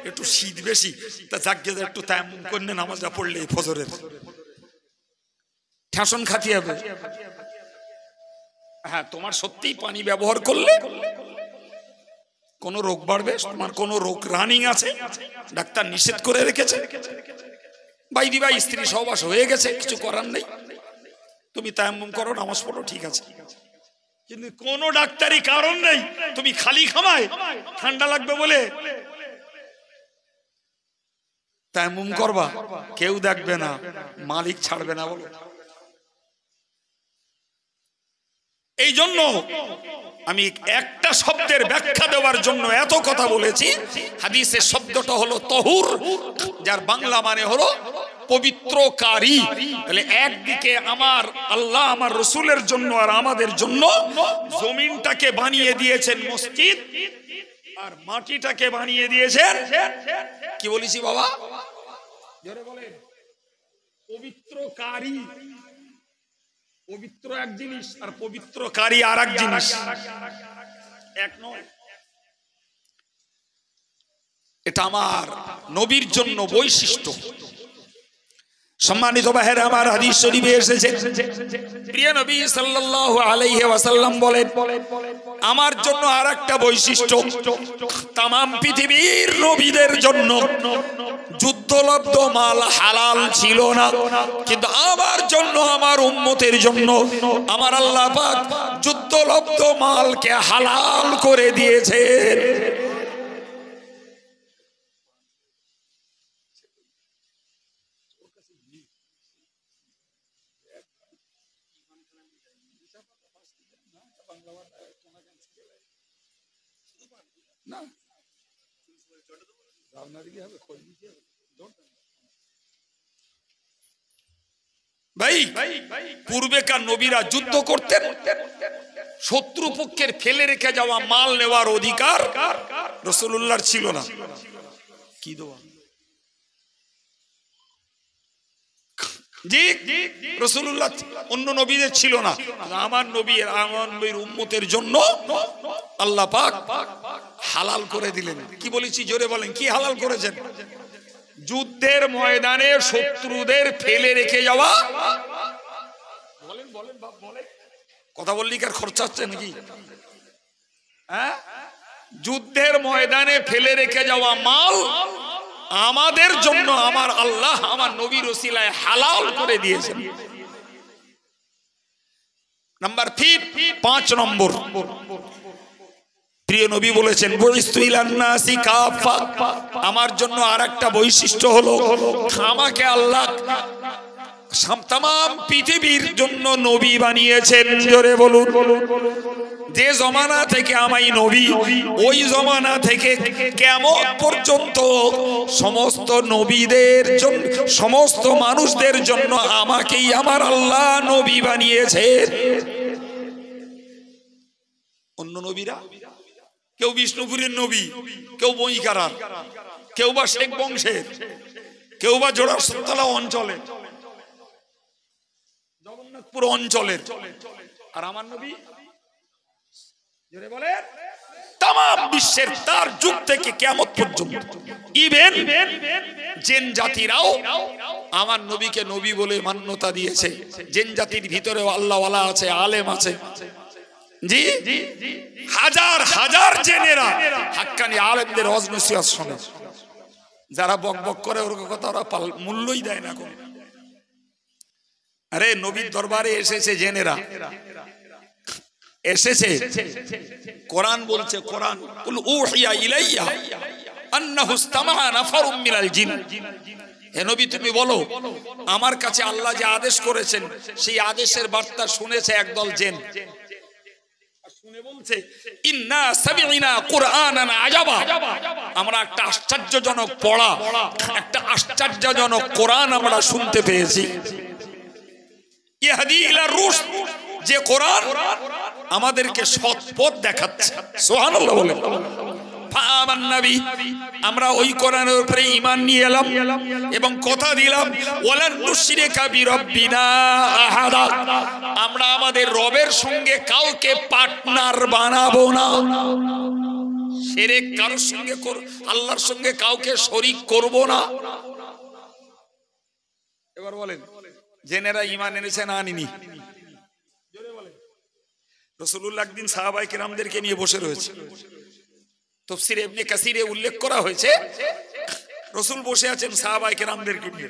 একটু শীত বেশি, তা জাগিয়ে একটু তায়াম্মুম করে নামাজটা পড়লে ফজরের ঠেসন খাতি হবে। হ্যাঁ, তোমার সত্যিই পানি ব্যবহার করলে কোন রোগ বাড়বে, তোমার কোন রোগ রানিং আছে, ডাক্তার নিষেধ করে রেখেছে, বাইদি ভাই স্ত্রী সহবাস হয়ে গেছে, কিছু করার নেই, তুমি তায়াম্মুম করো, নামাজ পড়ো, ঠিক আছে। কিন্তু কোন ডাক্তারি কারণ নেই, তুমি খালি খামায় ঠান্ডা লাগবে বলে তায়াম্মুম করবা, কেউ দেখবে না, মালিক ছাড়বে না বলো। এই জন্য আমি একটা শব্দের ব্যাখ্যা দেওয়ার জন্য এত কথা বলেছি। হাদিসের শব্দটা হলো তহুর, যার বাংলা মানে হলো পবিত্রকারী। তাহলে একদিকে আমার আল্লাহ আমার রসুলের জন্য আর আমাদের জন্য জমিনটাকে বানিয়ে দিয়েছেন মসজিদ, আর মাটিটাকে বানিয়ে দিয়েছেন কি বলেছি বাবা, জোরে বলেন, পবিত্রকারী। পবিত্র এক জিনিস আর পবিত্রকারী আর এক জিনিস, এক নয়। এটা আমার নবীর জন্য বৈশিষ্ট্য। সম্মানিত ভাইরা আমার, হাদিস শরীফে এসেছে প্রিয় নবী সাল্লাল্লাহু আলাইহি ওয়াসাল্লাম বলেন, আমার জন্য আরেকটা বৈশিষ্ট্য, তামাম পৃথিবীর নবীদের জন্য যুদ্ধলব্ধ মাল হালাল ছিল না, কিন্তু আমার জন্য, আমার উম্মতের জন্য আমার আল্লাহ পাক যুদ্ধলব্ধ মালকে হালাল করে দিয়েছেন। ভাই, পূর্বেকার নবীরা যুদ্ধ করতেন, শত্রু পক্ষের ফেলে রেখে যাওয়া মাল নেওয়ার অধিকার রাসূলুল্লাহর ছিল না। কি দোয়া জি, রাসূলুল্লাহ অন্য নবীদের ছিল না, আমার নবীর, আমার নবীর উম্মতের জন্য আল্লাহ পাক হালাল করে দিলেন। কি বলেছি জোরে বলেন, কি হালাল করেছেন? যুদ্ধের ময়দানে শত্রুদের ফেলে রেখে যাওয়া। বলেন বলেন বাপ বলেন, কথা বললি কার খরচা হচ্ছে নাকি? হ্যাঁ, যুদ্ধের ময়দানে ফেলে রেখে যাওয়া মাল আমাদের জন্য আমার আল্লাহ আমার নবীর ওসিলায় হালাল করে দিয়েছেন। নাম্বার 5 নম্বর, প্রিয় নবী বলেছেন বুইস্তু ইলান নাসি কাফা, আমার জন্য আরেকটা বৈশিষ্ট্য হলো আমাকে আল্লাহ তামাম পৃথিবীর জন্য নবী বানিয়েছেন। জোরে বলুন, যে জমানা থেকে আমি নবী, ওই জমানা থেকে কিয়ামত পর্যন্ত সমস্ত নবীদের জন্য, সমস্ত মানুষদের জন্য আমাকেই আমার আল্লাহ নবী বানিয়েছেন। অন্য নবীরা কেউ বিষ্ণুপুরের নবী, কেউ বইকারার, কেউ বা শেখ বংশের, কেউ বা জোড়াসাঁকোলা অঞ্চলের, জগন্নাথপুর অঞ্চলের, আর আমার নবী জোরে বলেন তামাম বিশ্বের, তার যুগ থেকে কিয়ামত পর্যন্ত। ইভেন জিন জাতিরাও আমার নবীকে নবী বলে মান্যতা দিয়েছে। জিন জাতির ভিতরেও আল্লাহওয়ালা আছে, আলেম আছে। জি, হাজার হাজার জেনেরা হাক্কানি আলেমদের ওয়াজ নসিহত শোনে। যারা বক বক করে ওর কথা ওরা মূল্যই দেয় না কোনো। আরে নবীর দরবারে এসেছে জেনেরা, এসেছে কোরআন বলছে, কোরআন কুল উহিয়া ইলাইয়া আন্নাহু ইসতামাআ নাফারুম মিনাল জিন। হে নবী তুমি বলো, আমার কাছে আল্লাহ যে আদেশ করেছেন সেই আদেশের বার্তা শুনেছে একদল জিন। শুনে বলছে ইন্না সামি'না কুরআনান আজাবা, আমরা একটা আশ্চর্যজনক পড়া, একটা আশ্চর্যজনক কোরআন আমরা শুনতে পেয়েছি। ইহদি ইলা রুশদ, যে কোরআন আমাদেরকে সৎ পথ দেখাচ্ছে। সুবহানাল্লাহ বলেন। ফাআমান নবী, আমরা ওই কোরআনের উপরে ঈমান নিয়ে এলাম এবং কথা দিলাম ওয়ালান নুশরিকা বিরাব্বিনা আহাদা, আমরা আমাদের রবের সঙ্গে কাউকে পার্টনার বানাবো না। শিরক কারোর সঙ্গে আল্লাহর সঙ্গে কাউকে শরীক করব না। এবার বলেন জেনেরা ঈমান এনেছে না আনেনি? রাসূলুল্লাহ একদিন সাহাবায়ে কেরামদেরকে নিয়ে বসে রয়েছে, তাফসীর ইবনে কাসিরে উল্লেখ করা হয়েছে রাসূল বসে আছেন সাহাবায়ে কেরামদেরকে নিয়ে,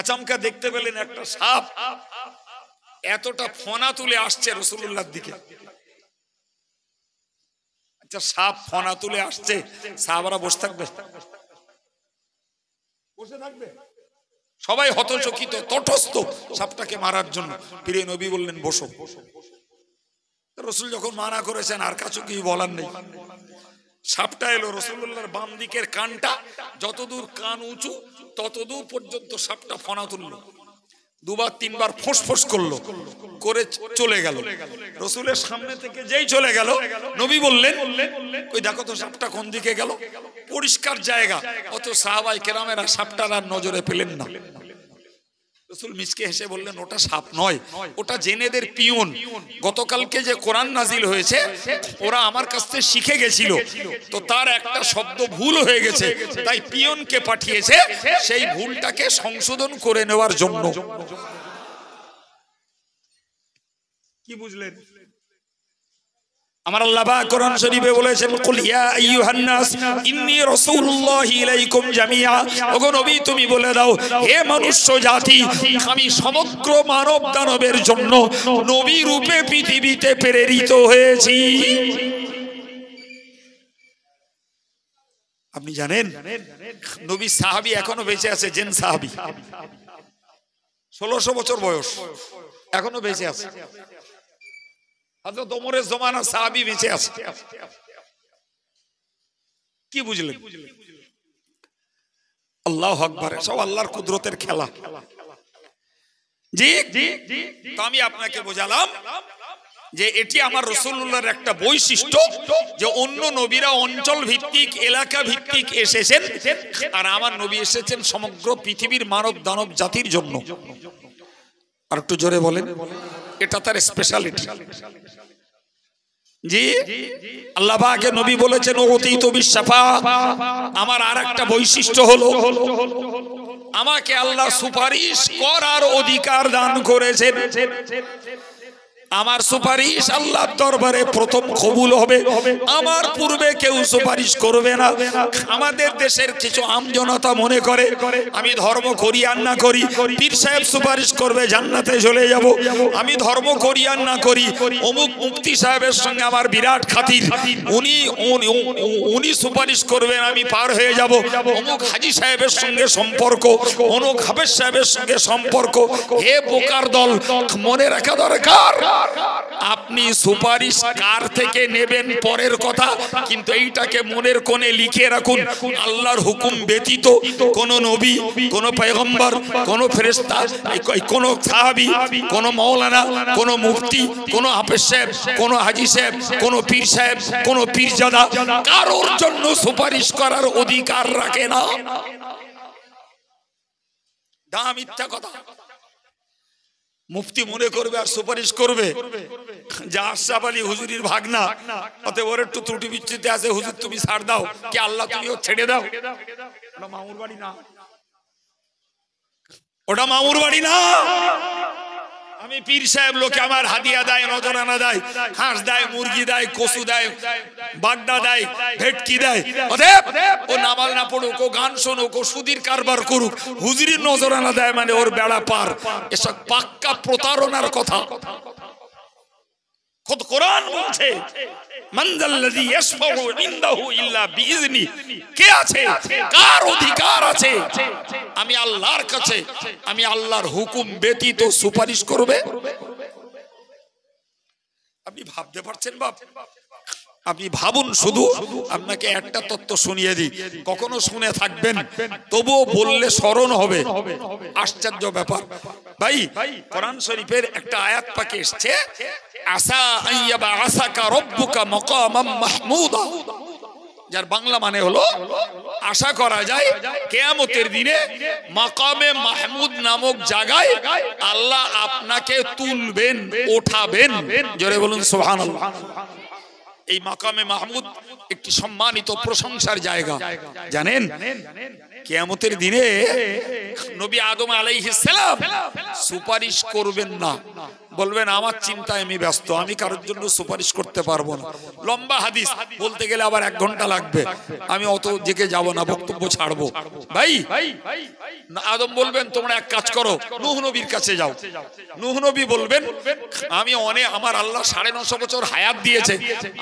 আচমকা দেখতে পেলেন একটা সাপ এতটা ফনা তুলে আসছে রাসূলুল্লাহর দিকে। আচ্ছা, সাপ ফনা তুলে আসছে, সাহাবারা বসে থাকবে? বসে থাকবে? সবাই হতচকিত, তটস্থ সাপটাকে মারার জন্য। প্রিয় নবী বললেন বসো। রাসূল যখন মানা করেছেন আর কাছে কি বলার নেই, সাপটা এলো রাসূলুল্লাহর বাম দিকের কানটা, যতদূর কান উঁচু ততদূর পর্যন্ত সাপটা ফনা তুললো, দুবার তিনবার ফোঁস করলো, করে চলে গেল। রাসূলের সামনে থেকে যেই চলে গেল, নবী বললেন ওই দেখো তো সাপটা কোন দিকে গেল, পরিষ্কার জায়গা। অত সাহাবায়ে কেরামেরা সাপটার আর নজরে পেলেন না। রাসূল মিচকে হেসে বললেন ওটা সাপ নয়, ওটা জেনেদের পিয়ন। গতকালকে যে কোরআন নাজিল হয়েছে ওরা আমার কাছ থেকে শিখে গেছিল, তো তার একটা শব্দ ভুল হয়ে গেছে, তাই পিয়নকে পাঠিয়েছে সেই ভুলটাকে সংশোধন করে নেওয়ার জন্য। কি বুঝলেন? আমার আল্লাহ পাক কোরআন শরীফে বলেছেন কুল ইয়া আইয়ুহান নাস ইন্নী রাসূলুল্লাহি ইলাইকুম জামিআ। ওগো নবী তুমি বলে দাও হে মনুষ্য জাতি, আমি সমগ্র মানব দানবের জন্য নবী রূপে পৃথিবীতে প্রেরিত হয়েছি। আপনি জানেন নবী সাহাবী এখনো বেঁচে আছে, জেন সাহাবী 1600 বছর বয়স, এখনো বেঁচে আছে। হযরত ওমরের জমানা সাহাবী বেঁচে আছে। কি বুঝলেন? আল্লাহু আকবার, সব আল্লাহর কুদরতের খেলা। জি, তো আমি আপনাকে বোঝালাম যে এটি আমার রাসূলুল্লাহর একটা বৈশিষ্ট্য, যে অন্য নবীরা অঞ্চল ভিত্তিক এলাকা ভিত্তিক এসেছেন, আর আমার নবী এসেছেন সমগ্র পৃথিবীর মানব দানব জাতির জন্য। আর একটু জোরে বলেন, এটা তার স্পেশালিটি। জি, আল্লাহ পাকের নবী বলেছেন ওতীতু বিশফা, আমার আরেকটা বৈশিষ্ট্য হলো আমাকে আল্লাহ সুপারিশ করার অধিকার দান করেছেন। আমার সুপারিশ আল্লাহর দরবারে প্রথম কবুল হবে, আমার পূর্বে কেউ সুপারিশ করবে না। আমাদের দেশের কিছু আমজনতা মনে করে আমি ধর্ম করি আর না করি পীর সাহেব সুপারিশ করবে জান্নাতে চলে যাব, আমি ধর্ম করি আর না করি অমুক মুফতি সাহেবের সঙ্গে আমার বিরাট খাতির, উনি সুপারিশ করবেন আমি পার হয়ে যাব, অমুক হাজী সাহেবের সঙ্গে সম্পর্ক, অমুক হাফেজ সাহেবের সঙ্গে সম্পর্ক। হে বোকার দল, মনে রাখা দরকার আপনি সুপারিশ কার থেকে নেবেন পরের কথা, কিন্তু এইটাকে মনের কোণে লিখে রাখুন, আল্লাহর হুকুম ব্যতীত কোন নবী, কোন পয়গম্বর, কোন ফেরেশতা, কোন সাহাবী, কোন মাওলানা, কোন মুফতি, কোন হাফেজ সাহেব, কোন হাজী সাহেব, কোন পীর সাহেব, কোন পীরজাদা কারোর জন্য সুপারিশ করার অধিকার রাখে না। দা মিথ্যা কথা। মুফতি মনে করবে আর সুপারিশ করবে যা আশরাফ আলী হুজুরির ভাগনা, অতএব ওর একটু ত্রুটি বিচ্যুতি আছে, হুজুর তুমি ছাড় দাও, কি আল্লাহ তুমিও ছেড়ে দাও। ওটা মামুর বাড়ি না, ওটা মামুর বাড়ি না। আমি পীর সাহেব লোকে আমার হাদিয়া দেয়, নজরানা দেয়, হাঁস দেয়, মুরগি দেয়, কচু দেয়, বাগদা দেয়, ভেটকি দেয়, অতএব ও নামাজ না পড়ুক, ও গান শুনুক, ও সুদীর কারবার করুক, হুজুরির নজরানা দেয় মানে ওর বেড়া পার। এসব পাক্কা প্রতারণার কথা। খুদ কোরআন বলছে মানজাল্লাযী ইয়াশফাউ ইনদাহু ইল্লা বিইজনি, কে আছে, কার অধিকার আছে আমি আল্লাহর কাছে, আমি আল্লাহর হুকুম ব্যতীত সুপারিশ করবে? আপনি ভাবতে পারছেন বাপ? আপনি ভাবুন। শুধু আপনাকে একটা তত্ত্ব শুনিয়ে দিই, কখনো শুনে থাকবেন তবুও বললে স্মরণ হবে। আশ্চর্য ব্যাপার ভাই, কোরআন শরীফের একটা আয়াত পাকে এসেছে আসা আইয়াবা আসাকা রব্বুকা মাকামাম মাহমুদা, যার বাংলা মানে হলো আশা করা যায় কিয়ামতের দিনে মাকামে মাহমুদ নামক জায়গায় আল্লাহ আপনাকে তুলবেন, ওঠাবেন। জোরে বলুন সুবহানাল্লাহ। এই মাকামে মাহমুদ একটি সম্মানিত প্রশংসার জায়গা। জানেন কিয়ামতের দিনে নবী আদম আলাইহিস সালাম সুপারিশ করবেন না, বলবেন আমার চিন্তায় আমি ব্যস্ত, আমি কারোর জন্য সুপারিশ করতে পারবো না। লম্বা হাদিস, বলতে গেলে আবার 1 ঘন্টা লাগবে, আমি অত জেগে যাব না, বক্তব্য ছাড়বো। ভাই আদম বলবেন তোমরা এক কাজ করো, নূহ নবীর কাছে যাও। নূহ নবী বলবেন আমি আমার আল্লাহ 950 বছর হায়াত দিয়েছে,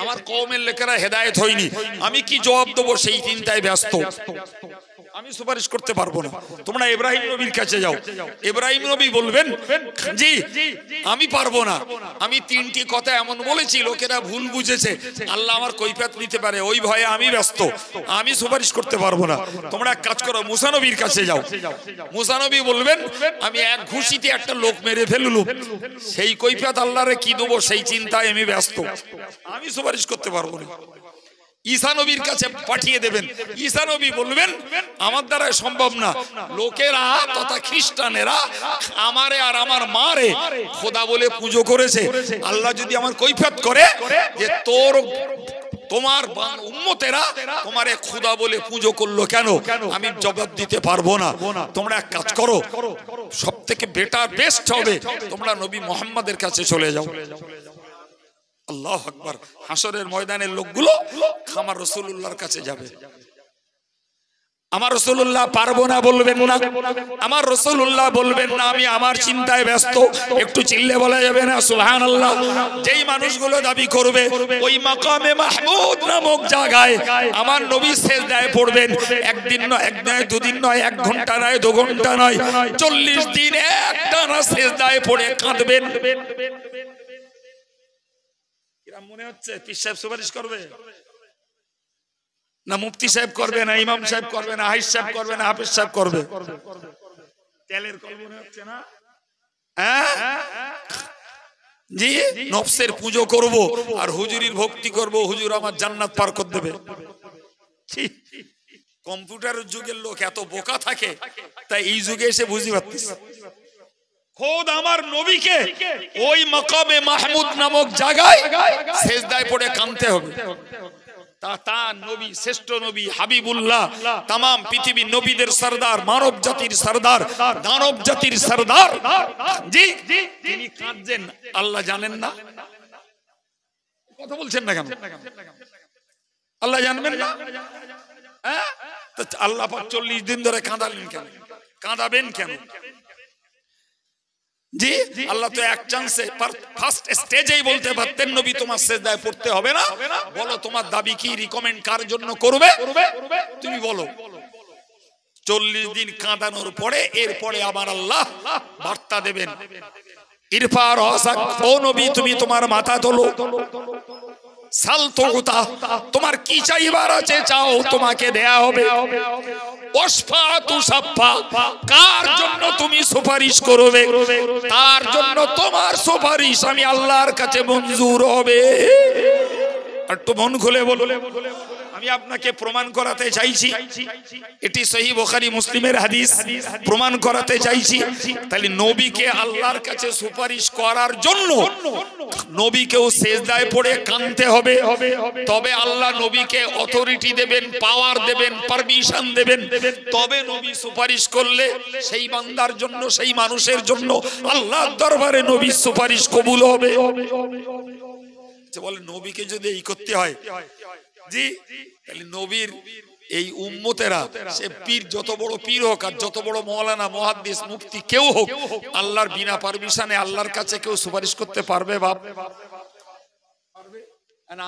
আমার কওমের লোকেরা হেদায়েত হয়নি, আমি কি জবাব দেবো সেই চিন্তায় ব্যস্ত, আমি সুপারিশ করতে পারবো না। তোমরা ইব্রাহিম নবীর কাছে যাও। ইব্রাহিম নবী বলবেন জি আমি পারবো না, আমি 3টি কথা এমন বলেছি লোকেরা ভুল বুঝেছে, আল্লাহ আমার কৈফিয়ত নিতে পারে, ওই ভয়ে আমি ব্যস্ত, আমি সুপারিশ করতে পারবো না। তোমরা এক কাজ করো, মুসা নবীর কাছে যাও। মুসা নবী বলবেন আমি এক ঘুষিতে একটা লোক মেরে ফেললুম, সেই কৈফিয়ত আল্লাহরে কি দেবো সেই চিন্তায় আমি ব্যস্ত, আমি সুপারিশ করতে পারবো না। ঈসা নবীর কাছে পাঠিয়ে দেবেন। ঈসা নবী বলবেন আমার দ্বারা সম্ভব না, লোকেরা তথা খ্রিস্টানেরা আমারে আর আমার মারে খোদা বলে পুজো করেছে, আল্লাহ যদি আমার কৈফিয়ত করে যে তোমার উম্মতেরা তোমারে খোদা বলে পুজো করলো কেন, আমি জবাব দিতে পারবো না। তোমরা এক কাজ করো, সবথেকে বেটার বেস্ট হবে তোমরা নবী মুহাম্মাদের কাছে চলে যাও। আল্লাহু আকবার। হাসরের ময়দানের লোকগুলো আমার রাসূলুল্লাহর কাছে যাবে। আমার রাসূলুল্লাহ পারবো না বলবেন না, আমার রাসূলুল্লাহ বলবেন না আমি আমার চিন্তায় ব্যস্ত, একটু চিল্লে বলা যাবে না সুবহানাল্লাহ। যেই মানুষগুলো দাবি করবে ওই মাকামে মাহমুদ নামক জায়গায় আমার নবী সিজদায় পড়বেন, একদিন নয়, 1 নয়, 2 দিন নয়, 1 ঘন্টা নয়, 2 ঘন্টা নয়, 40 দিন একটানা সিজদায় পড়ে কাঁদবেন। মনে হচ্ছে পীর সাহেব সুপারিশ করবে না, মুফতি সাহেব করবে না, ইমাম সাহেব করবে না, হাইজ সাহেব করবে না, হাফেজ সাহেব করবে? তেলের কল মনে হচ্ছে না? জি নফসের পুজো করব আর হুজুরির ভক্তি করব, হুজুর আমার জান্নাত পার করে দেবে। কম্পিউটারের যুগের লোক এত বোকা থাকে, তাই এই যুগে এসে বুঝতে পারতেছি খোদ আমার নবীকে ওই মাকামে মাহমুদ নামক জায়গায় সিজদায় পড়ে কাঁদতে হবে। তার নবী শ্রেষ্ঠ নবী হাবিবুল্লাহ, तमाम পৃথিবীর নবীদের সরদার, মানব জাতির সরদার, দানব জাতির সরদার, জি তিনি কাঁদছেন, আল্লাহ জানেন না? কথা বলছেন না কেন? আল্লাহ জানবেন না? হ্যাঁ, আল্লাহ পাক 40 দিন ধরে কাঁদালেন কেন, কাঁদাবেন কেন? জি আল্লাহ তো এক চান্সে ফার্স্ট স্টেজেই বলতে পারতেন নবী তোমার সিজদায় পড়তে হবে না, বলো তোমার দাবি কি, রিকমেন্ড কার জন্য করবে তুমি বলো। 40 দিন কাঁদানোর পরে এরপরে আবার আল্লাহ বার্তা দেবেন, ইরফা রাসাক, ও নবী তুমি তোমার মাথা তোলো, সাল তুতা, তোমার কি চাইবার আছে চাও তোমাকে দেয়া হবে। ওয়াসফাতু সাফা, কার জন্য তুমি সুপারিশ করবে তার জন্য তোমার সুপারিশ আমি আল্লাহর কাছে মঞ্জুর হবে। একটু মন খুলে বলো, আমি আপনাকে প্রমাণ করাতে চাইছি, এটি সহিহ বুখারী মুসলিমের হাদিস, প্রমাণ করাতে চাইছি। তাহলে নবীকে আল্লাহর কাছে সুপারিশ করার জন্য নবীকেও সিজদায় পড়ে কাঁদতে হবে, তবে আল্লাহ নবীকে অথরিটি দেবেন, পাওয়ার দেবেন, পারমিশন দেবেন, তবে নবী সুপারিশ করলে সেই বান্দার জন্য, সেই মানুষের জন্য আল্লাহর দরবারে নবীর সুপারিশ কবুল হবে। বলে নবীকে যদি এই করতে হয়, জি তাহলে নবীর এই উম্মতেরা, সে পীর যত বড় পীর হোক আর যত বড় মাওলানা, মুহাদ্দিস, মুফতি কেউ হোক, আল্লাহর বিনা পারমিশনে আল্লাহর কাছে কেউ সুপারিশ করতে পারবে? বাপ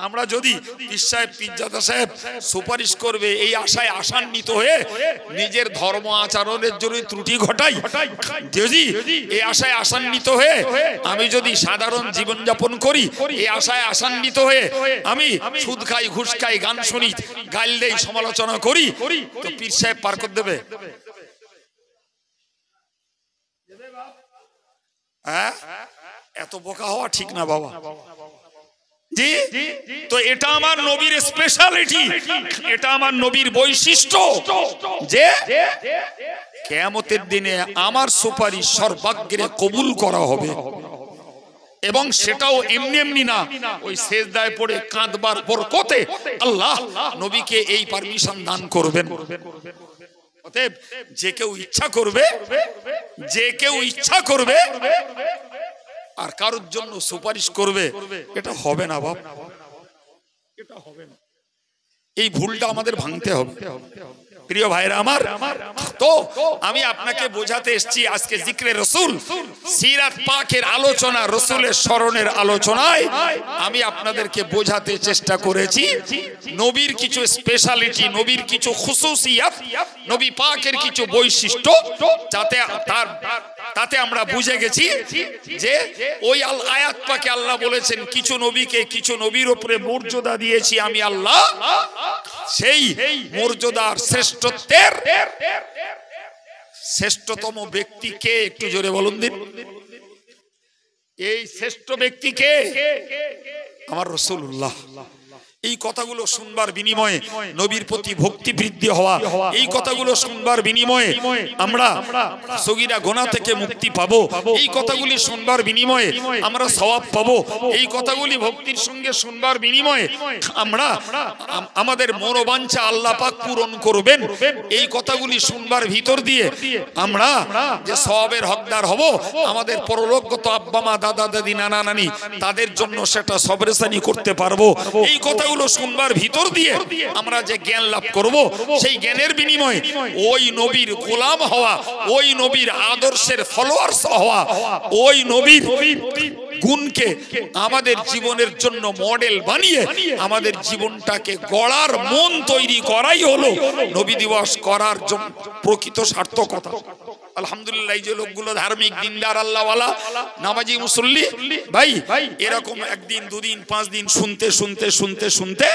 আমরা যদি পীর সাহেব, পীরজাদা সাহেব সুপারিশ করবে এই আশায় আশান্বিত হয়ে নিজের ধর্ম আচরণের জন্য ত্রুটি ঘটাই, যদি এই আশায় আশান্বিত হয়ে আমি যদি সাধারণ জীবন যাপন করি, এই আশায় আশান্বিত হয়ে আমি সুদ খাই, ঘুষ খাই, গান শুনি, গাল দেই, সমালোচনা করি, তো পীর সাহেব পার করে দেবে? হ্যাঁ, এত বোকা হওয়া ঠিক না বাবা। জি তো এটা আমার নবীর স্পেশালিটি, এটা আমার নবীর বৈশিষ্ট্য যে কিয়ামতের দিনে আমার সুপারিশ সর্বাগ্রে কবুল করা হবে। এবং সেটাও এমনি এমনি না, ওই সেজদায় পড়ে কাঁদবার বরকতে আল্লাহ নবীকে এই পারমিশন দান করবেন। অতএব যে কেউ ইচ্ছা করবে আর কারোর জন্য সুপারিশ করবে, এটা হবে না বাপ, এটা হবে না। এই ভুলটা আমাদের ভাঙতে হবে প্রিয় ভাইরা আমার। তো আমি আপনাকে বোঝাতে এসেছি আজকে জিক্রে রসুল, সিরাত পাকের আলোচনা, রসুলের স্মরণের আলোচনায় আমি আপনাদেরকে বোঝাতে চেষ্টা করেছি নবীর কিছু স্পেশালিটি, নবীর কিছু খুসুসিয়াত, নবী পাকের কিছু বৈশিষ্ট্য, তাতে আমরা বুঝে গেছি যে ওই আয়াত পাকে আল্লাহ বলেছেন কিছু নবীকে কিছু নবীর উপরে মর্যাদা দিয়েছি আমি আল্লাহ, সেই মর্যাদার শ্রেষ্ঠত্বের শ্রেষ্ঠতম ব্যক্তিকে একটু জোরে বলুন দিন, এই শ্রেষ্ঠ ব্যক্তিকে আমার রাসূলুল্লাহ। এই কথাগুলো শুনবার বিনিময়ে নবীর প্রতি ভক্তি বৃদ্ধি হওয়া, এই কথাগুলো শুনবার বিনিময়ে আমরা সগীরা গুনাহ থেকে মুক্তি পাবো, এই কথাগুলি শুনবার বিনিময়ে আমরা সওয়াব পাবো, এই কথাগুলি ভক্তির সঙ্গে শুনবার বিনিময়ে আমরা আমাদের মনোবাঞ্ছা আল্লাহ পাক পূরণ করবেন, এই কথাগুলি শুনবার ভিতর দিয়ে আমরা যে সওয়াবের হকদার হব, আমাদের পরলোকগত আব্বা মা দাদা দাদি নানা নানি তাদের জন্য সেটা সবরেসানি করতে পারবো। এই কথাগুলো শুনবার ভিতর দিয়ে আমরা যে জ্ঞান লাভ করব, সেই জ্ঞানের বিনিময়ে ওই নবীর গোলাম হওয়া, ওই নবীর আদর্শের ফলোয়ার্স হওয়া, ওই নবীর গুণকে আমাদের জীবনের জন্য মডেল বানিয়ে আমাদের জীবনটাকে গড়ার মন তৈরি করাই হলো নবী দিবস করার জন্য প্রকৃত সার্থকতা। আলহামদুলিল্লাহ, এই যে লোকগুলো ধার্মিক দিনদার আল্লাহওয়ালা নামাজি মুসল্লি ভাই, এরকম একদিন দুদিন 5 দিন শুনতে শুনতে শুনতে শুনতে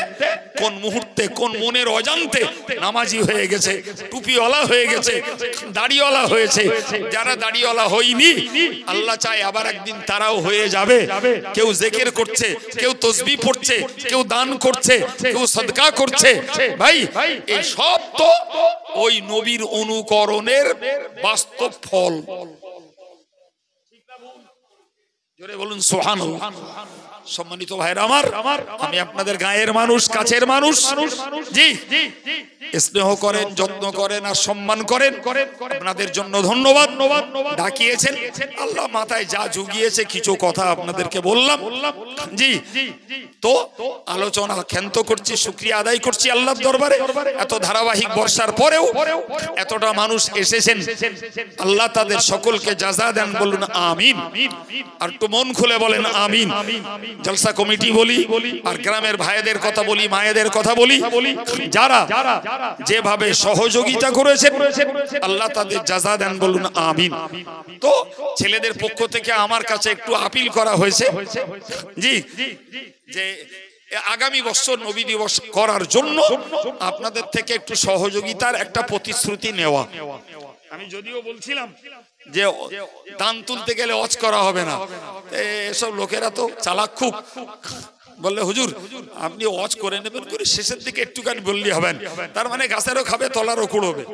কোন মুহূর্তে কোন মনের অজান্তে নামাজি হয়ে গেছে, টুপিওয়ালা হয়ে গেছে, দাড়িওয়ালা হয়েছে। যারা দাড়িওয়ালা হয়নি আল্লাহ চায় আবার একদিন তারাও হয়ে যাবে। কেউ জিকির করছে, কেউ তাসবিহ পড়ছে, কেউ দান করছে, কেউ সাদকা করছে। ভাই এই সব তো ওই নবীর অনুকরণের বাস্তব ফল। জোরে বলুন সুবহানাল্লাহ। সম্মানিত ভাইরা আমার, আমি আপনাদের গায়ের মানুষ, কাছের মানুষ, জি স্নেহ করেন, যত্ন করেন আর সম্মান করেন, আপনাদের জন্য ধন্যবাদ। ডাকিয়েছেন আল্লাহ, মাথায় যা জুগিয়েছে কিছু কথা আপনাদেরকে বললাম। জি, তো আলোচনা ক্ষান্ত করছি, শুকরিয়া আদায় করছি আল্লাহর দরবারে। এত ধারাবাহিক বর্ষার পরেও এতটা মানুষ এসেছেন, আল্লাহ তাদের সকলকে জাযা দেন, বলুন আমিন। আর একটু মন খুলে বলেন আমিন। জলসা কমিটি বলি আর গ্রামের ভাইদের কথা বলি, মায়েদের কথা বলি, যারা যেভাবে সহযোগিতা করেছেন আল্লাহ তাদের জাযা দেন, বলুন আমিন। তো ছেলেদের পক্ষ থেকে আমার কাছে একটু আপিল করা হয়েছে জি, যে আগামী বছর নবী দিবস করার জন্য আপনাদের থেকে একটু সহযোগিতার একটা প্রতিশ্রুতি নেওয়া। আমি যদিও বলছিলাম যে দান তুলতে গেলে ওয়াজ করা হবে না, এসব লোকেরা তো চালাক খুব, বললে হুজুর আপনি ওয়াজ করে নেবেন, করে শেষের দিকে একটুখানি বললে হবেন, তার মানে গাছেরও খাবে তলারও কুড়োবে।